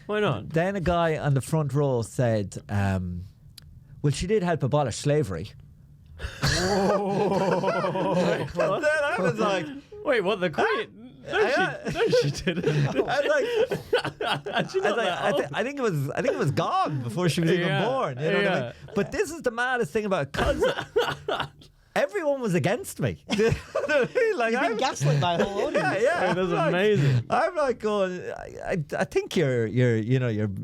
Why not? Then a guy on the front row said, well, she did help abolish slavery. And then I was like, Wait, what, the Queen? No, she didn't. I think it was gone before she was even born. You know what I mean? But this is the maddest thing about it, because everyone was against me. Like, You've been gaslit by a whole audience. Yeah, That's amazing. I'm like going, I think you're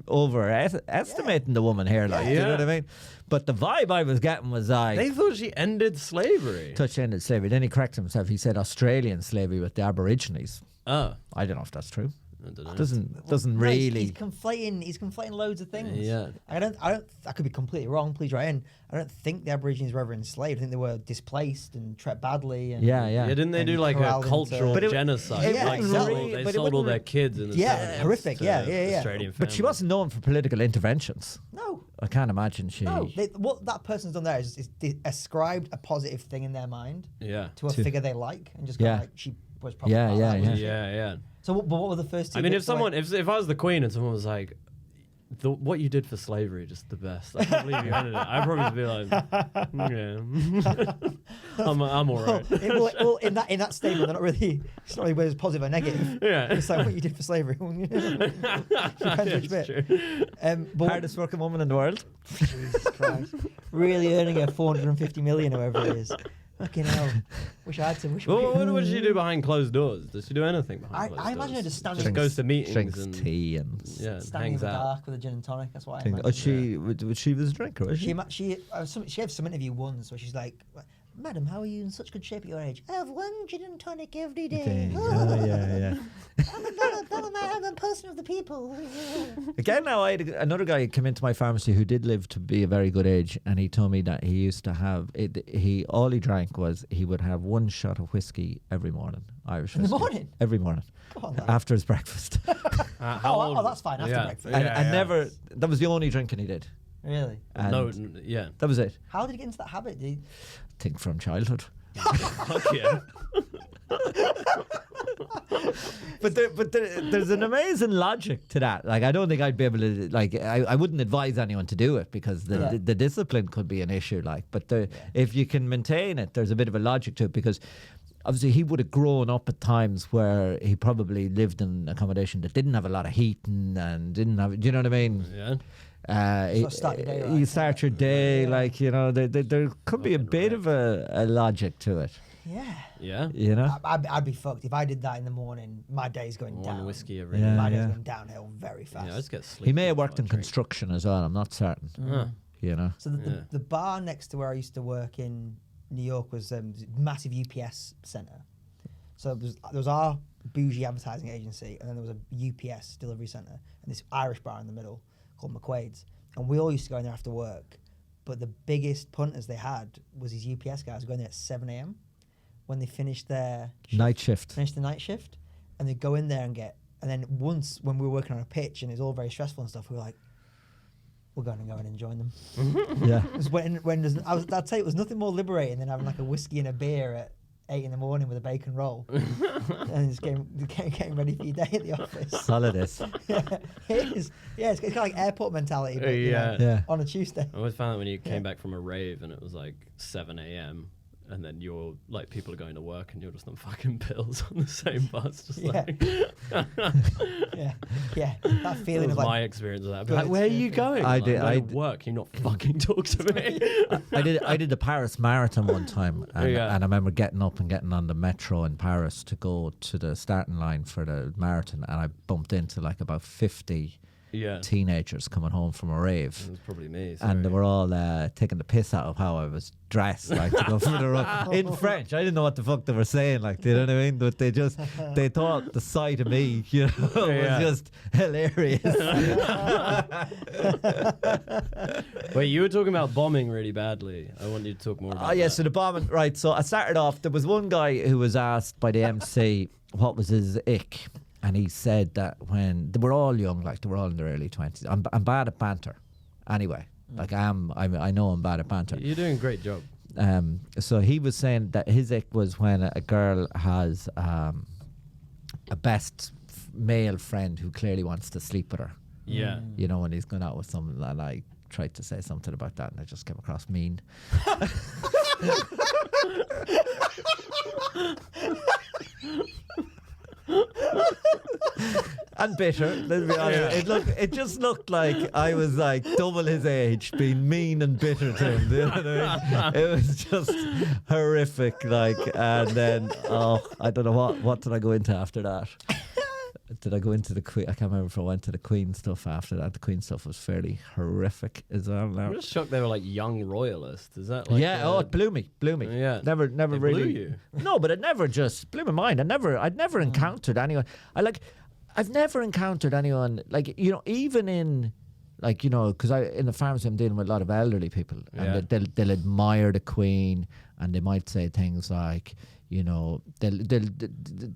overestimating the woman here, like, you know what I mean? But the vibe I was getting was like, They thought she ended slavery. touch ended slavery. Then he corrected himself. He said Australian slavery with the Aborigines. Oh. I don't know if that's true. I don't know. Doesn't No, really. He's conflating loads of things. Yeah. I could be completely wrong. Please write in. I don't think the Aborigines were ever enslaved. I think they were displaced and treated badly. And Yeah. Didn't they and do like a corralled into- cultural But it- genocide? yeah, Like exactly. they But it sold all wouldn't their kids in the Yeah, 70s horrific. to Yeah. Australian But she families. wasn't known for political interventions. No. I can't imagine she. No. What that person's done there is ascribed a positive thing in their mind Yeah. to a figure they like and just go Yeah. like, she was probably Yeah, part of that, wasn't she? Yeah. So but what were the first two I mean, if bits where- someone, if I was the Queen and someone was like, what you did for slavery, just the best. I can't believe you ended it. I'd probably be like, yeah, I'm all right. well, in that statement, they're not really. It's not really whether it's positive or negative. Yeah. It's like what you did for slavery. Depends which bit. But Hardest working woman in the world. Jesus Christ, really earning her 450 million, or whatever it is. Fucking hell. Wish I had to. Well, what does she do behind closed doors? Does she do anything behind closed doors? I imagine her just standing. Just goes to meetings Drinks and tea and. yeah, Standing in hangs the out. dark with a gin and tonic. That's what I Thing. imagine. Oh, she was a drinker, was she? She had some interview once where she's like, "Madam, how are you in such good shape at your age? I have one gin and tonic every day. Yeah. I'm a person of the people." Again, now I had another guy who came into my pharmacy who did live to be a very good age, and he told me that he used to have all he drank was he would have one shot of whiskey every morning, Irish In the whiskey. morning? Every morning, Come on, lad. after his breakfast, Oh, that's fine. After breakfast. and never. That was the only drinking he did. Really? And Yeah. that was it. How did he get into that habit? I think from childhood. Fuck yeah. But there's an amazing logic to that. Like, I don't think I'd be able to, like, I wouldn't advise anyone to do it because the discipline could be an issue. Like, but if you can maintain it, there's a bit of a logic to it because obviously he would have grown up at times where he probably lived in accommodation that didn't have a lot of heating and didn't have, do you know what I mean? Yeah. Start your day right. You start your day like, you know, there could be a bit of a logic to it, Yeah. Yeah. you know? I'd be fucked if I did that in the morning. My day's going down. One whiskey every Yeah. day. My day's going downhill very fast. Yeah, I just get sleep. He may have worked in construction as well, I'm not certain, you know? So the bar next to where I used to work in New York was a massive UPS centre. So there was our bougie advertising agency, and then there was a UPS delivery centre, and this Irish bar in the middle called McQuaid's. And we all used to go in there after work. But the biggest punters they had was these UPS guys going there at 7 a.m. when they finished their Night shift. finished the night shift, and they'd go in there and then once when we were working on a pitch and it was all very stressful and stuff, we were like, we're going to go in and join them. Yeah. I'd say it was nothing more liberating than having like a whiskey and a beer at 8 in the morning with a bacon roll and just getting ready for your day at the office. Holidays. Yeah, it is. Yeah, it's kind of like airport mentality, but, you know, Yeah. on a Tuesday. I always found that when you came back from a rave and it was like 7 a.m. and then you're like, people are going to work and you're just on fucking pills on the same bus, just Yeah. like. yeah. That That feeling was of my like, experience of that. I'd be Good like, where are you experience. going? I Like, did- I'm going I to work. You not fucking talk to me. I did the Paris Marathon one time, and, Yeah. and I remember getting up and getting on the metro in Paris to go to the starting line for the marathon, and I bumped into like about 50 Yeah. teenagers coming home from a rave. It was probably me. And they sorry. were all taking the piss out of how I was dressed, like to go for the run in French. I didn't know what the fuck they were saying, like, do you know what I mean? But they thought the sight of me, you know, Yeah. was just hilarious. Wait, you were talking about bombing really badly. I want you to talk more about Oh yeah, that. so the bombing, right? So I started off. There was one guy who was asked by the MC what was his ick, and he said that when they were all young, like they were all in their early 20s. I'm bad at banter, anyway. Like I know I'm bad at banter. You're doing a great job. So he was saying that his ick was when a girl has a best male friend who clearly wants to sleep with her. Yeah. You know, when he's going out with someone, and I tried to say something about that, and I just came across mean. And bitter, let's be honest. It just looked like I was like double his age, being mean and bitter to him. You know what I mean? It was just horrific. Like, and then I don't know what did I go into after that. Did I go into the Queen? I can't remember if I went to the Queen stuff after that. The Queen stuff was fairly horrific as well. Now. I'm just shocked they were like young royalists. Is that like It blew me. Yeah. Never They really. blew you? No, but it never just blew my mind. I'd never encountered anyone. I've never encountered anyone like, you know, even in like, you know, because in the pharmacy I'm dealing with a lot of elderly people, and Yeah. they'll admire the Queen, and they might say things like, you know, the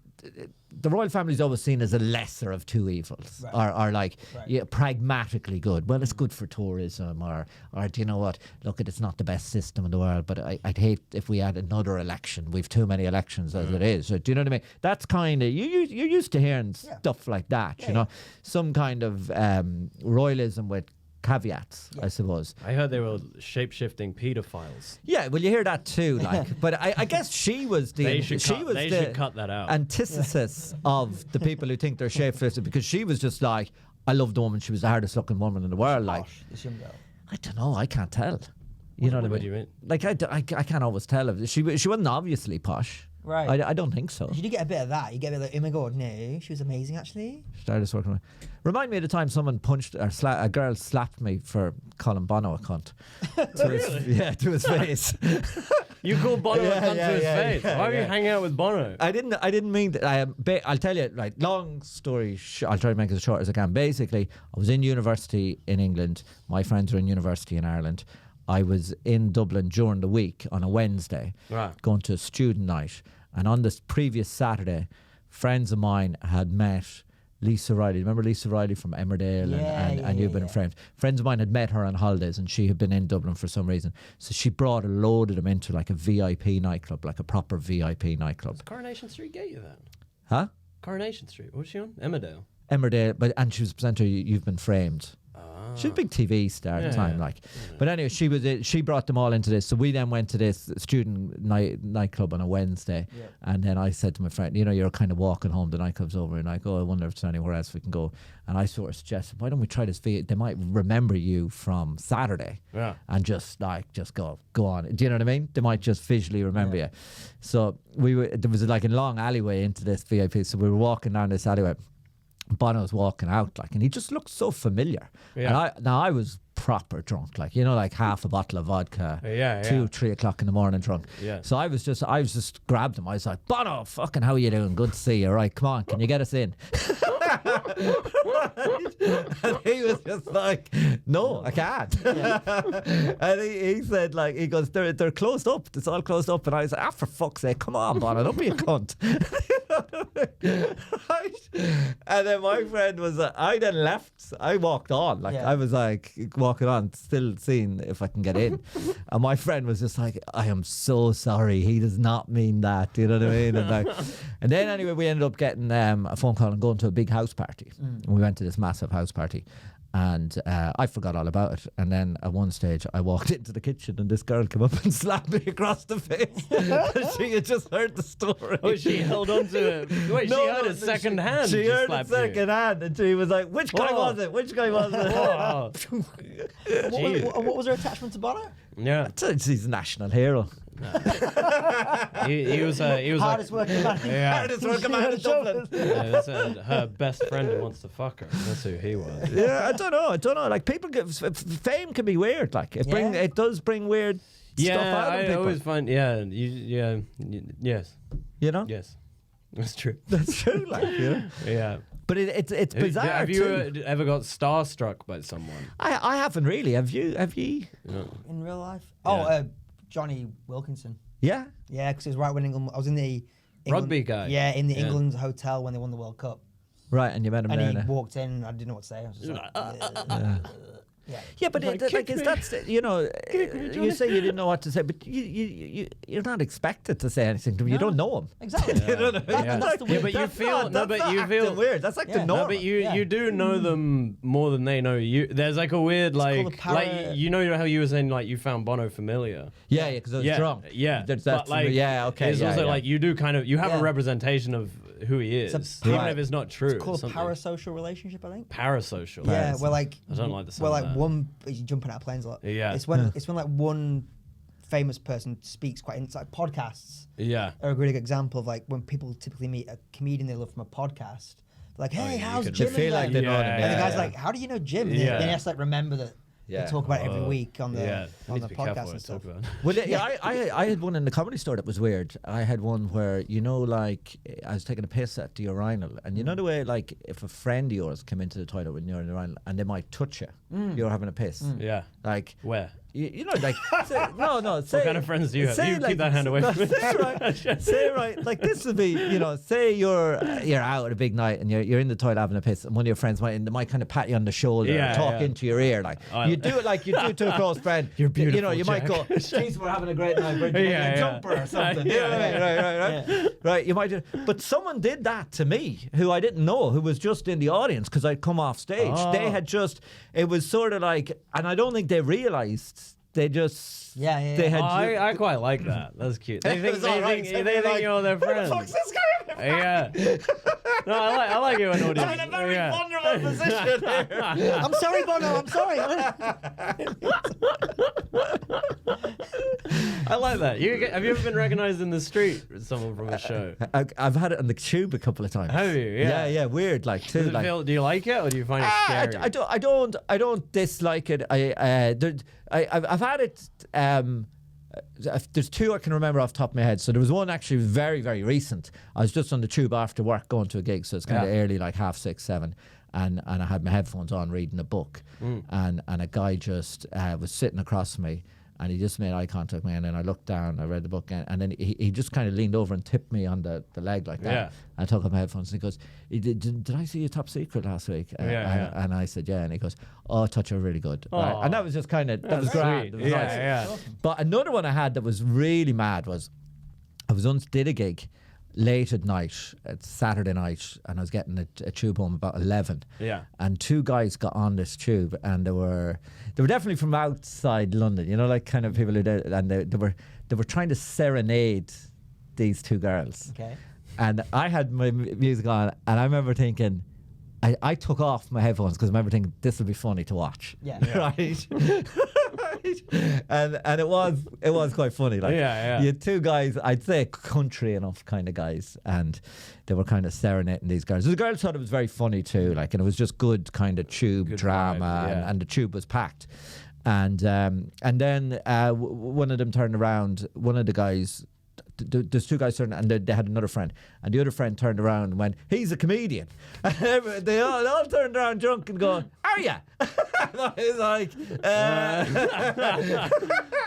royal family is always seen as a lesser of two evils, Right. or like Right. pragmatically good. Well, it's good for tourism, or do you know what? Look, it's not the best system in the world, but I'd hate if we had another election. We've too many elections as it is. So, do you know what I mean? That's kind of you're used to hearing stuff like that. You know, some kind of royalism with caveats, I suppose. I heard they were shape-shifting pedophiles. Yeah, well, you hear that too, like. But I guess she was the They should the cut that out. antithesis of the people who think they're shapeshifted, because she was just like, I love the woman. She was the hardest looking woman in the world. Like, Gosh, this young girl. I don't know. I can't tell. You know what I mean? What do you mean? Like, I can't always tell. If she wasn't obviously posh. Right. I don't think so. You do get a bit of that. You get a bit like, oh my god, no, she was amazing actually. Started working. Remind me of the time someone punched or a girl slapped me for calling Bono a cunt. To his face. You call Bono a cunt to his face. yeah, Why are you yeah. hanging out with Bono? I didn't mean that. I'll tell you, right, long story I'll try to make it as short as I can. Basically, I was in university in England. My friends were in university in Ireland. I was in Dublin during the week on a Wednesday, Right. going to a student night. And on this previous Saturday, friends of mine had met Lisa Riley. Remember Lisa Riley from Emmerdale and You've Been in Frames? Friends of mine had met her on holidays, and she had been in Dublin for some reason. So she brought a load of them into like a VIP nightclub, like a proper VIP nightclub. Coronation Street get you then? Huh? Coronation Street. What was she on? Emmerdale. Emmerdale, and she was a presenter. You've Been Framed. She was a big TV star at the time, like. But anyway, she brought them all into this. So we then went to this student nightclub on a Wednesday, and then I said to my friend, you know, you're kind of walking home, the nightclub's over, and I go, I wonder if there's anywhere else we can go. And I sort of suggested, why don't we try this? They might remember you from Saturday, and just go on. Do you know what I mean? They might just visually remember you. So there was like a long alleyway into this VIP. So we were walking down this alleyway. Bono's walking out, like, and he just looked so familiar. Yeah. And I was proper drunk, like, you know, like half a bottle of vodka, 2-3 o'clock in the morning drunk. Yeah. So I just grabbed him. I was like, Bono, fucking how you doing? Good to see you. Right, come on, can you get us in? And he was just like, no, I can't. And he said, like, he goes, they're closed up. It's all closed up. And I was like, for fuck's sake, come on, Bono, don't be a cunt. Right? And then my friend was, I then left. I walked on, like, I was like walking on, still seeing if I can get in. And my friend was just like, I am so sorry. He does not mean that. You know what I mean? And then anyway, we ended up getting a phone call and going to a big house party. And we went to this massive house party. And I forgot all about it. And then at one stage, I walked into the kitchen and this girl came up and slapped me across the face. She had just heard the story. Oh, she held on to it. Wait, she heard it second hand. She heard it slapped second hand, and she was like, "Which guy was it? Which guy was it?" Whoa. What was her attachment to Bono? Yeah. He's a national hero. He was Hardest working man. Yeah. Hardest working man in Dublin. That's her best friend who wants to fuck her. That's who he was. Yeah, I don't know. Like people fame can be weird. Like it does bring weird stuff out of I people. always find yes. You know? Yes. That's true. That's true. Like Yeah. But it's bizarre. Have too. you ever got starstruck by someone? I haven't really. Have you? No. In real life? Yeah. Oh, Johnny Wilkinson. Yeah. Yeah, because it was right when England. I was in the Rugby guy. Yeah, in the England hotel when they won the World Cup. Right, and you met him And there. he walked in. I didn't know what to say. I was just like, Yeah, but Like, is that you say you didn't know what to say, but you're not expected to say anything to him. You don't know him. Exactly. You know what I mean? That's the weird. but you feel acting weird. That's acting Yeah. normal. No, but you do know them more than they know you. There's like a weird called a you know how you were saying like you found Bono familiar. yeah, because I was drunk. Yeah, That's but like okay. It's also like you do kind of you have Yeah. a representation of who he is, It's even Right. if it's not true. It's called a something. parasocial relationship, I think. Parasocial. Yeah, where like I don't like the sound where of like that. one you're jumping out of planes a lot. Yeah. It's when like one famous person speaks quite it's like podcasts Yeah. are a really good example of like when people typically meet a comedian they love from a podcast. They're like, hey, yeah, how's you could- Jim? They feel and like they know him. And the Yeah, guy's yeah. like, how do you know Jim? And Yeah. then he has to like remember that Yeah. they talk about it every week on the I on need the to be careful podcast what I and stuff. talk about. Well, yeah, I had one in the Comedy Store that was weird. I had one where, like, I was taking a piss at the urinal, and you know the way, like, if a friend of yours came into the toilet when you're in the urinal, and they might touch you, you're having a piss. Yeah. Like, Where? you know, like, say, no, say, What kind of friends do you have? say, You keep that hand away from me. Say right, like this would be, say you're out at a big night and you're in the toilet having a piss, and one of your friends might kind of pat you on the shoulder Yeah, and talk yeah. into your ear, like you do it like you do to a close friend. You're beautiful, You might go, Jack. "Jeez, we're having a great night. We're doing Yeah, a yeah. jumper or something." You know what I mean? Right. Right. You might do, but someone did that to me, who I didn't know, who was just in the audience because I'd come off stage. Oh. They had it was sort of like, and I don't think they realised. They just Yeah. they had. I quite like that. That's cute. They think was all right. they think you're their friend. What's this guy? Yeah. No, I like it when audience. I'm in a very yeah. vulnerable position here. I'm sorry, Bono. I'm sorry. I like that. Have you ever been recognised in the street with someone from a show? I've had it on the tube a couple of times. Have you? Yeah. Yeah. Weird, like too. Does it Like, feel, do you like it or do you find it scary? I don't dislike it. I've had it. There's two I can remember off the top of my head. So there was one actually very, very recent. I was just on the tube after work going to a gig, so it's kind of early, like 6:30, 7, and I had my headphones on reading a book, and a guy just was sitting across from me. And he just made eye contact with me, and then I looked down, I read the book, and then he just kind of leaned over and tipped me on the leg like that. Yeah. I took off my headphones, and he goes, did I see you Top Secret last week? And I said, yeah. And he goes, oh, I thought you were really good. Right? And that was just kind of, that was grand. It was nice. Yeah. But another one I had that was really mad was, I was did a gig late at night, it's Saturday night, and I was getting a tube home about 11. Yeah. And two guys got on this tube, and they were definitely from outside London, like kind of people who did, and they were trying to serenade these two girls. Okay. And I had my music on, and I remember thinking, I took off my headphones because I remember thinking this would be funny to watch. Yeah. Right. And it was quite funny. Like, Yeah. you had two guys, I'd say country enough kind of guys, and they were kind of serenading these girls. The girls thought it was very funny too, like, and it was just good kind of tube Good drama, vibe, yeah. and the tube was packed. And then one of them turned around, one of the guys. There's two guys turned, and they had another friend, and the other friend turned around and went, "He's a comedian." And they all turned around drunk and going, "Are ya?" It's like,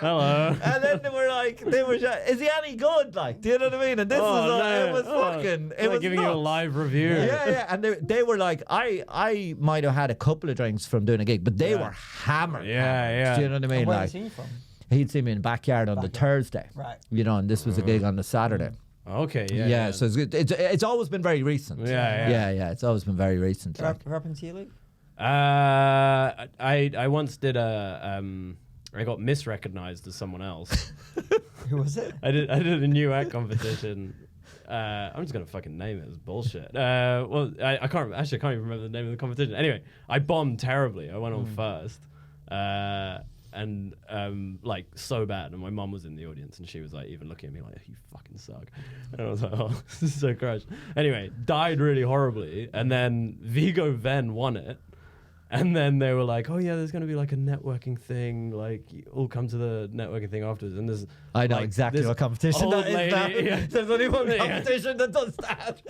Hello. and then they were, "Is he any good?" Like, do you know what I mean? And this it was fucking, it was giving nuts. you a live review. Yeah, and they were like, I might have had a couple of drinks from doing a gig, but they were hammered. Yeah. Do you know what I mean? And where Like, did he see you from? he'd see me in the backyard on the Thursday, Right. and this was a gig on the Saturday. Okay. Yeah. Yeah, so it's always been very recent. Yeah. It's always been very recent. Ever Like. happened to you, Luke? I once did I got misrecognized as someone else. Who was it? I did a new act competition. I'm just gonna fucking name it. It's bullshit. Well, I can't even remember the name of the competition. Anyway, I bombed terribly. I went on first, and like so bad. And my mum was in the audience, and she was like even looking at me like, "You fucking suck." And I was like, "Oh, this is so crushed." Anyway, died really horribly, and then Vigo Ven won it. And then they were like, "Oh yeah, there's going to be like a networking thing. Like, all come to the networking thing afterwards." And there's, I know like, exactly this what competition old that is. lady- Now. yeah. There's only one competition that does that.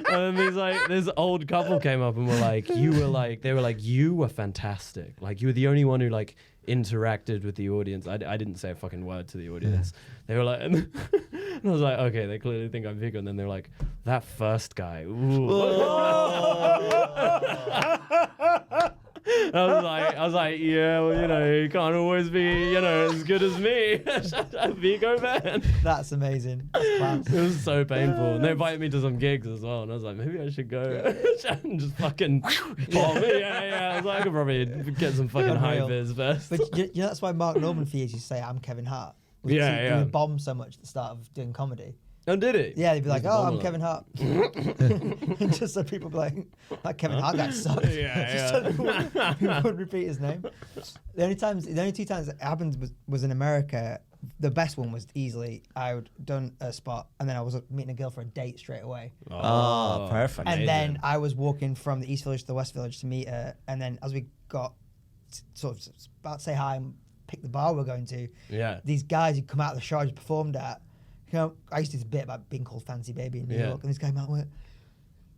And then this old couple came up and were like, "You were fantastic. Like, you were the only one who like interacted with the audience." I didn't say a fucking word to the audience. They were like, and I was like, "Okay, they clearly think I'm Vigo." And then they were like, "That first guy, ooh." I was like, yeah, well, you know, you can't always be, you know, as good as me. Vigo man. That's amazing. That's class. It was so painful. And they invited me to some gigs as well, and I was like, maybe I should go and just fucking bomb it. Yeah. I was like, I could probably get some fucking high Unreal. vis first. But you know, that's why Mark Norman for years used to say, "I'm Kevin Hart." He would bomb so much at the start of doing comedy. Oh, did it? Yeah, they'd be like, Used to "Oh, bomb I'm a Kevin lot. Hart." Just so people be like, "That Kevin Hart guy sucks." Just so people would repeat his name. The only two times it happened was in America. The best one was easily I'd done a spot and then I was meeting a girl for a date straight away. Oh, perfect. And then I was walking from the East Village to the West Village to meet her. And then as we got sort of about to say hi and pick the bar we're going to, these guys who come out of the show I just performed at, you know, I used to do this bit about being called Fancy Baby in New York, and this guy came out and went,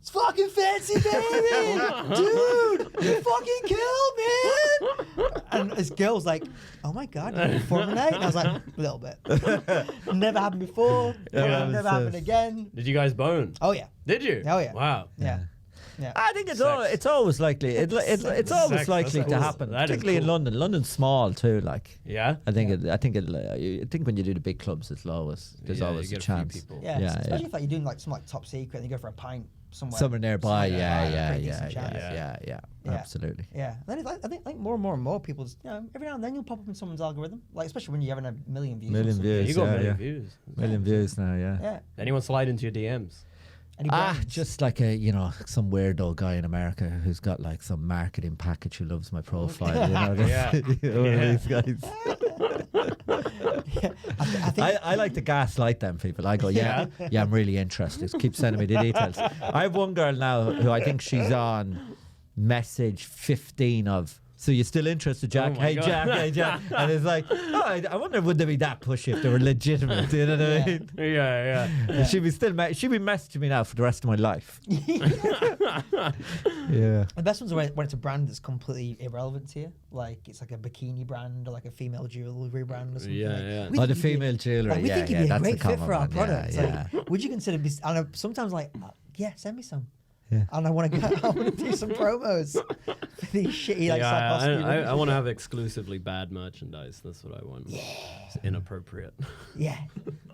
"It's fucking Fancy Baby! Dude, you fucking killed, man!" And this girl was like, "Oh my God, you performed tonight?" And I was like, "A little bit." Never happened before. Never happened again. Did you guys bone? Oh yeah. Did you? Oh yeah. Wow. Yeah. Yeah. I think it's always likely. It's always Sex, likely that's to cool. happen, That is particularly in cool. London. London's small too. Like, Yeah. I think when you do the big clubs, there's always you a get few chance. people. Yeah. Yeah, Especially yeah. if like, you're doing like some like top secret and you go for a pint Somewhere nearby. Yeah, pretty decent chance. yeah. Yeah. Absolutely. Yeah, and then I think like more and more people just, you know, every now and then you'll pop up in someone's algorithm, like especially when you're having a million views. or Million something. views. You got Yeah, million yeah. views. Million views now. Yeah. Yeah. Anyone slide into your DMs? Any brands? Just like some weirdo guy in America who's got like some marketing package who loves my profile. You know, these guys. I think I like to gaslight them people. I go, yeah, I'm really interested. Keep sending me the details. I have one girl now who I think she's on message 15 of. So you're still interested, Jack? Oh my Hey, God. Jack, hey, Jack. And it's like, I wonder would they be that pushy if they were legitimate? You know what I mean? Yeah. She'd be messaging me now for the rest of my life. Yeah. the best ones are when it's a brand that's completely irrelevant to you, like it's like a bikini brand or like a female jewelry brand or something. Yeah. We Oh, think the you'd be- female jewellery. Like, we think you'd be a that's great the fit for our common one. product. Yeah, Like, would you consider? And I'm sometimes like, yeah, send me some. Yeah. And I want to do some promos for these shitty like Psychosophy I images. want to have exclusively bad merchandise. That's what I want. Yeah. It's inappropriate. Yeah,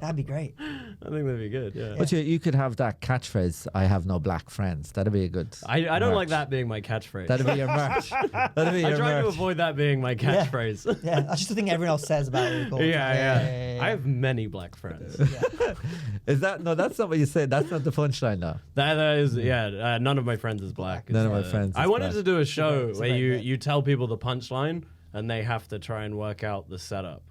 that'd be great. I think that'd be good. Yeah. But you could have that catchphrase, I have no black friends. That'd be a good I don't like merch. that being my catchphrase. That'd be your merch. That'd be I your try to merch. avoid that being my catchphrase. Yeah, that's just the thing everyone else says about it. Yeah. I have many black friends. Is that no? That's not what you said. That's not the punchline, though. That is, none of my friends is black. None of It's my friends I is wanted black. to do a show It's a where great you, bit. you tell people the punchline and they have to try and work out the setup.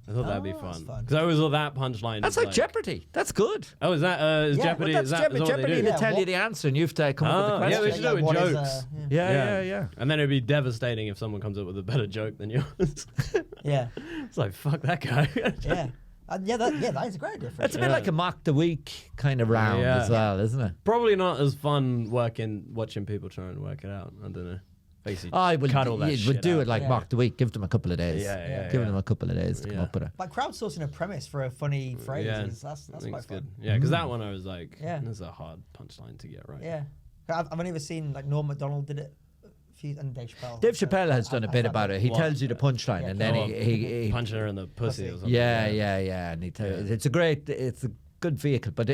I thought that'd be that's fun. fun. Because I always thought that punchline. That's is like Jeopardy. That's good. Oh, is that is Yeah, Jeopardy? Well, is that's that is that what Jeopardy. they do? They Yeah, tell you what- the answer, and you have to come up with the yeah, we question. should do it with what is, jokes. Yeah. And then it'd be devastating if someone comes up with a better joke than yours. Yeah, It's like, fuck that guy. yeah. That is a great difference. That's a bit like a mock the week kind of round Yeah. as well, isn't it? Probably not as fun watching people try and work it out. I don't know. Basically, I would cut all that would shit do out. it like Yeah. mock the week. Give them a couple of days. Yeah, Give them a couple of days to come Yeah. up with it. Like crowdsourcing a premise for a funny phrase. Yeah. That's I think quite it's fun. good. Yeah, because that one I was like, Yeah. this is a hard punchline to get right. Yeah, I've only ever seen like Norm Macdonald did it. And Dave Chappelle. Dave Chappelle has done a bit about it. He What? tells you the punchline, Yeah, and then Oh, he punching her in the pussy or something. yeah, and he tells it's a great good vehicle. But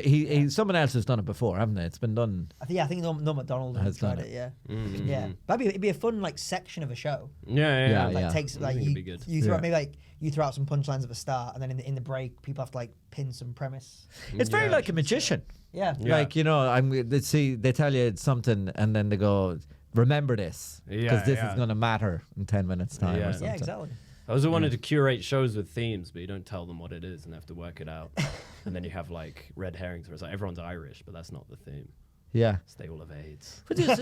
someone else has done it before, haven't they? It's been done. I think no McDonald has tried it. Yeah, yeah. But it'd be a fun like section of a show. Yeah. Like takes like it'd be good. you throw maybe like you throw out some punchlines at the start, and then in the break people have to like pin some premise. It's very like a magician. Yeah. Like, you know, they tell you something and then they go, remember this, because this is going to matter in 10 minutes time or something. Yeah, exactly. I also wanted to curate shows with themes, but you don't tell them what it is and they have to work it out. And then you have like red herrings where it's like everyone's Irish, but that's not the theme. Yeah. They all have AIDS. But so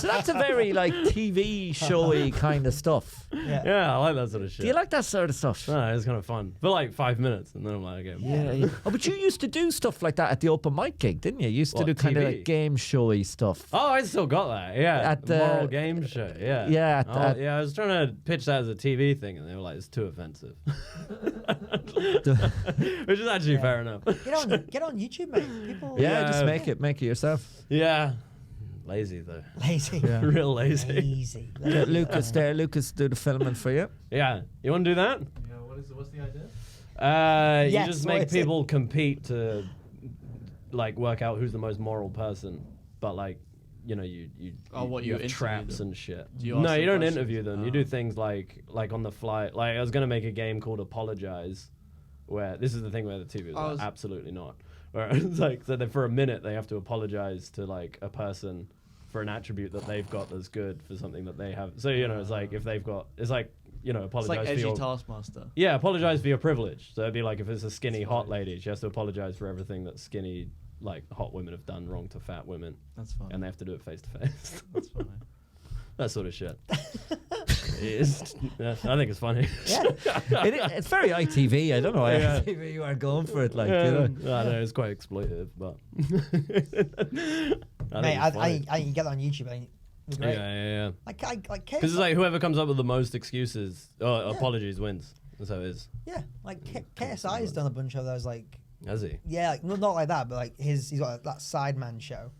that's a very like TV showy kind of stuff. Yeah, I like that sort of shit. Do you like that sort of stuff? No, it's kind of fun. For like 5 minutes, and then I'm like, okay. Yeah. Oh, but you used to do stuff like that at the open mic gig, didn't you? You used to do kind of TV? like game showy stuff. Oh, I still got that. Yeah, At the the moral game show. Yeah. Yeah, I was trying to pitch that as a TV thing, and they were like, "It's too offensive," which is actually fair enough. Get on YouTube, mate. People. Yeah, just make it yourself. Yeah, lazy though. Lazy. Yeah. Real lazy. Lazy. Get Lucas there. Lucas do the filming for you. Yeah, you want to do that? Yeah, what's the idea? Yes, You just what make is it? people compete to like work out who's the most moral person, but like. You know, you have interview traps them? and shit. Do you ask No, them you don't questions? interview them. You do things like on the fly. Like I was gonna make a game called Apologize, where this is the thing where the TV was like, absolutely not. Where it's like so that for a minute they have to apologize to like a person for an attribute that they've got that's good for something that they have. So you know, it's like if they've got, it's like you know, It's apologize like for edgy your Taskmaster. yeah, apologize for your privilege. So it'd be like if it's a skinny hot lady, she has to apologize for everything that skinny like hot women have done wrong to fat women. That's fun. And they have to do it face to face. That's funny. That sort of shit. I think it's funny. Yeah. It's very ITV. I don't know why Yeah. ITV you are going for it. Like, you I know. know it's quite exploitative, but Mate, I think you get that on YouTube. I think it's great. yeah. Like Because it's like whoever comes up with the most excuses or apologies wins. That's how it is. yeah, like KSI has done a bunch of those. Like Has he? yeah, like not like that, but like he's got that Sideman show,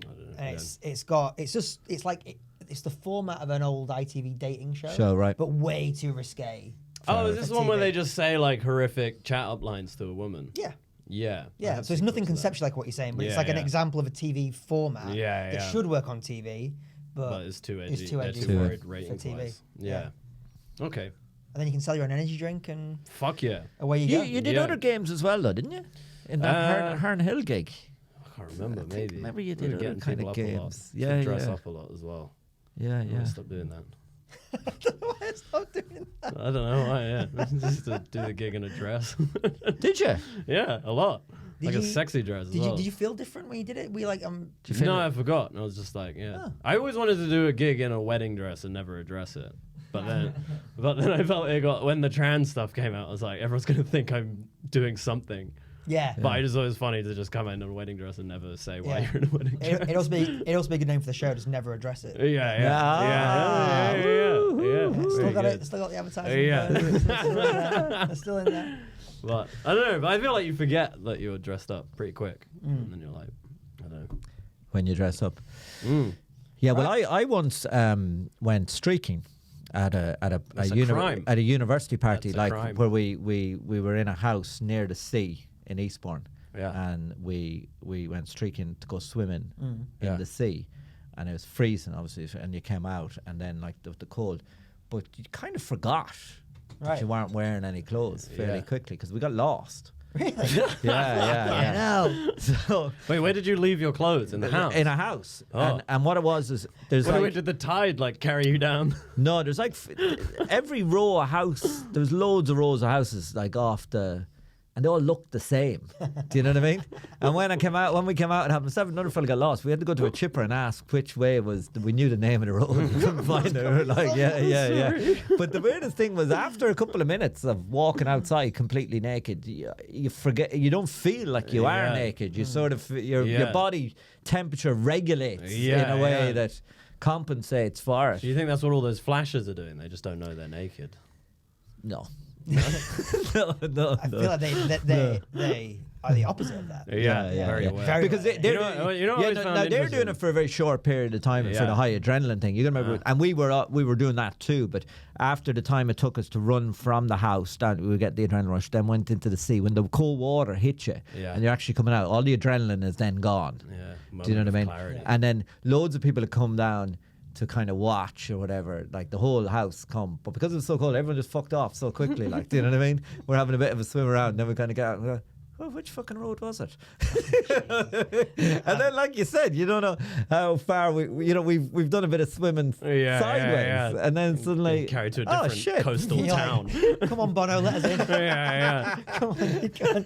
I don't know. and it's the format of an old ITV dating show. Show, right. But way too risque. Oh, is this for the one where TV. they just say like horrific chat up lines to a woman? Yeah. Yeah. I Yeah, have so it's seen nothing clips of that. conceptual like what you're saying, but it's Yeah, like an yeah. example of a TV format Yeah, that yeah. should work on TV, But but it's too edgy. it's too edgy They're too worried for ratings TV. wise. Yeah. Okay. and then you can sell your own energy drink and Fuck yeah. away you go. You did Yeah. other games as well, though, didn't you? In that Herne Hill gig. I can't remember. I think Maybe. maybe you We did were other getting kind people of up a lot. games. To Yeah, dress yeah. up a lot as well. Yeah, I yeah. stop doing that. Why is not doing that? I don't know why. Yeah, just to do the gig in a dress. Did you? Yeah, a lot. Did Like a you- sexy dress as Did well. you feel different when you did it? We like Did you feel No, it? I forgot. I was just like, yeah. Oh. I always wanted to do a gig in a wedding dress and never address it. But then I felt it got when the trans stuff came out. I was like, everyone's gonna think I'm doing something. yeah. But I just thought it was funny to just come in a wedding dress and never say why Yeah. you're in a wedding dress. It'd also be a good name for the show. Just never address it. Yeah. Still got Very it. good. Still got the advertising. Yeah. They're still in there. But I don't know. But I feel like you forget that you're dressed up pretty quick, and then you're like, I don't know. When you dress up. Mm. Yeah, well, I once went streaking at That's a crime. at a university party, That's a like crime. where we were in a house near the sea in Eastbourne, Yeah. and we went streaking to go swimming Yeah. in the sea, and it was freezing, obviously, and you came out, and then like the cold, but you kind of forgot that Right. you weren't wearing any clothes fairly Yeah. quickly because we got lost. Really? Yeah. No. So Wait, where did you leave your clothes? In the house? in a house, Oh. and what it was is there's Wait, like did the tide like carry you down? no, there's like every row of house. There's loads of rows of houses like off the, and they all looked the same. Do you know what I mean? And when we came out and happened, another fella got lost. We had to go to a chipper and ask which way it was. We knew the name of the road. We couldn't find it. We were like, yeah. But the weirdest thing was after a couple of minutes of walking outside completely naked, you forget. You don't feel like you are Yeah. naked. You sort of your Yeah. body temperature regulates Yeah, in a way yeah. that compensates for it. Do you think that's what all those flashes are doing? They just don't know they're naked. No. no. I feel like they are the opposite of that. Very yeah. aware. Very Because aware. they're They're doing it for a very short period of time for the high adrenaline thing. You can remember, and we were doing that too. But after the time it took us to run from the house, down we would get the adrenaline rush. Then went into the sea. When the cold water hit you, and you're actually coming out, all the adrenaline is then gone. Yeah, do you know what I mean? Clarity. And then loads of people have come down to kind of watch or whatever, like the whole house come. But because it was so cold, everyone just fucked off so quickly. Like, do you know what I mean? We're having a bit of a swim around, and then we kind of get out and go, oh, which fucking road was it? And then, like you said, you don't know how far we've done a bit of swimming sideways, and then suddenly carried to a different coastal town. Come on, Bono, let us in. Come on, you can.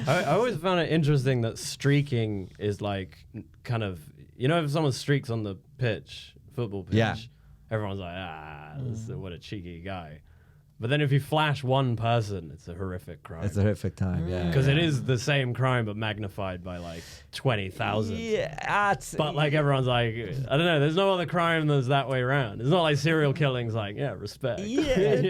I always found it interesting that streaking is like kind of, if someone streaks on the pitch, football pitch, everyone's like, what a cheeky guy. But then if you flash one person, it's a horrific crime. It's a horrific time, Because it is the same crime, but magnified by like 20,000. Yeah, but like everyone's like, I don't know, there's no other crime that's that way around. It's not like serial killing's like, respect. Yeah,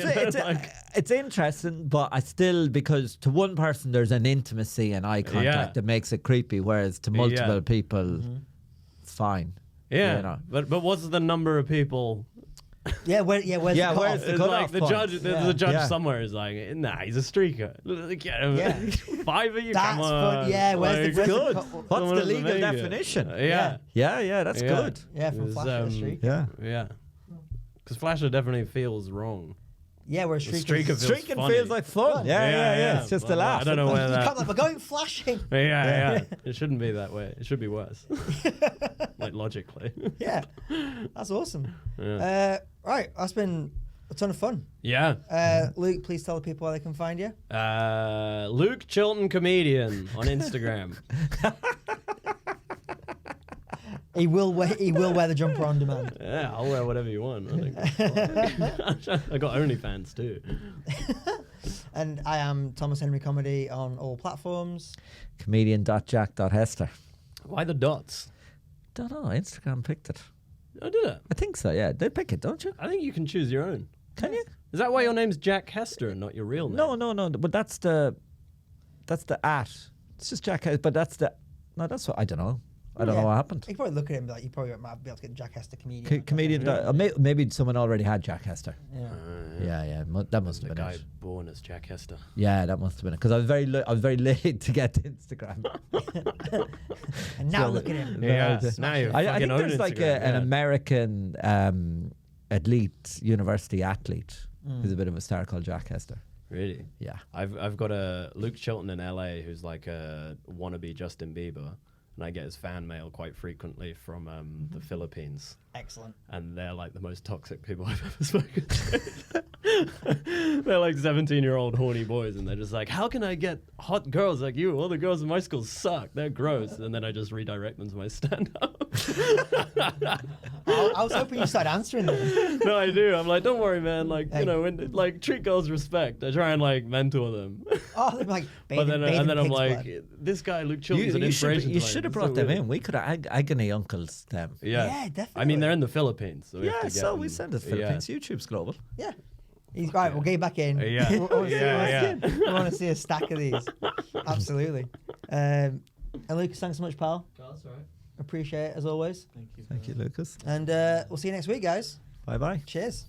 it's interesting, but I still, because to one person there's an intimacy and eye contact that makes it creepy, whereas to multiple people, it's fine. Yeah, but what's the number of people? Where's the like the judge? There's a judge somewhere is like, nah, he's a streaker. Get him. 5 of you. That's come on. fun. Yeah, What's the legal make it? definition? That's good. Yeah, from flasher to streak. Yeah. Because flasher definitely feels wrong. Yeah, where streaker streaking funny. feels like fun. Yeah. It's just a laugh. I don't know where that. You can't like, we're going flashing. Yeah. It shouldn't be that way. It should be worse. Like logically. Yeah, that's awesome. Right, that's been a ton of fun. Yeah. Luke, please tell the people where they can find you. Luke Chilton Comedian on Instagram. He will wear the jumper on demand. Yeah, I'll wear whatever you want. I got OnlyFans too. And I am Thomas Henry Comedy on all platforms. Comedian.jack.hester. Why the dots? Don't know. Instagram picked it. Oh, did it? I think so. Yeah, they pick it, don't you? I think you can choose your own. Can you? Is that why your name's Jack Hester and not your real name? No. But that's the at. It's just Jack. But that's the. No, that's what I don't know. I don't know what happened. You probably look at him like you probably might be able to get Jack Hester comedian. Comedian. Maybe someone already had Jack Hester. Yeah. That must have been the guy it. born as Jack Hester. Yeah, that must have been it. Because I was very late to get to Instagram. And now look at him. Yeah. Now you. I think there's like an American elite university athlete who's a bit of a star called Jack Hester. Really? Yeah. I've got a Luke Chilton in LA who's like a wannabe Justin Bieber. And I get his fan mail quite frequently from the Philippines. Excellent. And they're like the most toxic people I've ever spoken to. They're like 17-year-old horny boys, and they're just like, how can I get hot girls like you? All the girls in my school suck. They're gross. And then I just redirect them to my stand-up. I was hoping you started answering them. No, I do. I'm like, don't worry, man. Like, when treat girls with respect. I try and like mentor them. Oh, they're like, and then I'm like, this guy Luke Chilton's an inspiration. You should have brought them in. We could have agony uncles them. Yeah, definitely. I mean, they're in the Philippines, so we send to the Philippines. YouTube's global. Yeah. He's right. We'll get you back in. Yeah. We want to see a stack of these. Absolutely. And Lucas, thanks so much, pal. That's all right. Appreciate it as always. Thank you, Lucas. And we'll see you next week, guys. Bye. Cheers.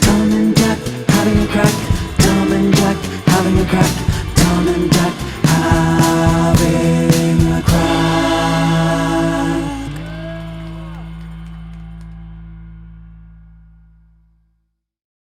Tom and Jack having a crack. Tom and Jack having a crack.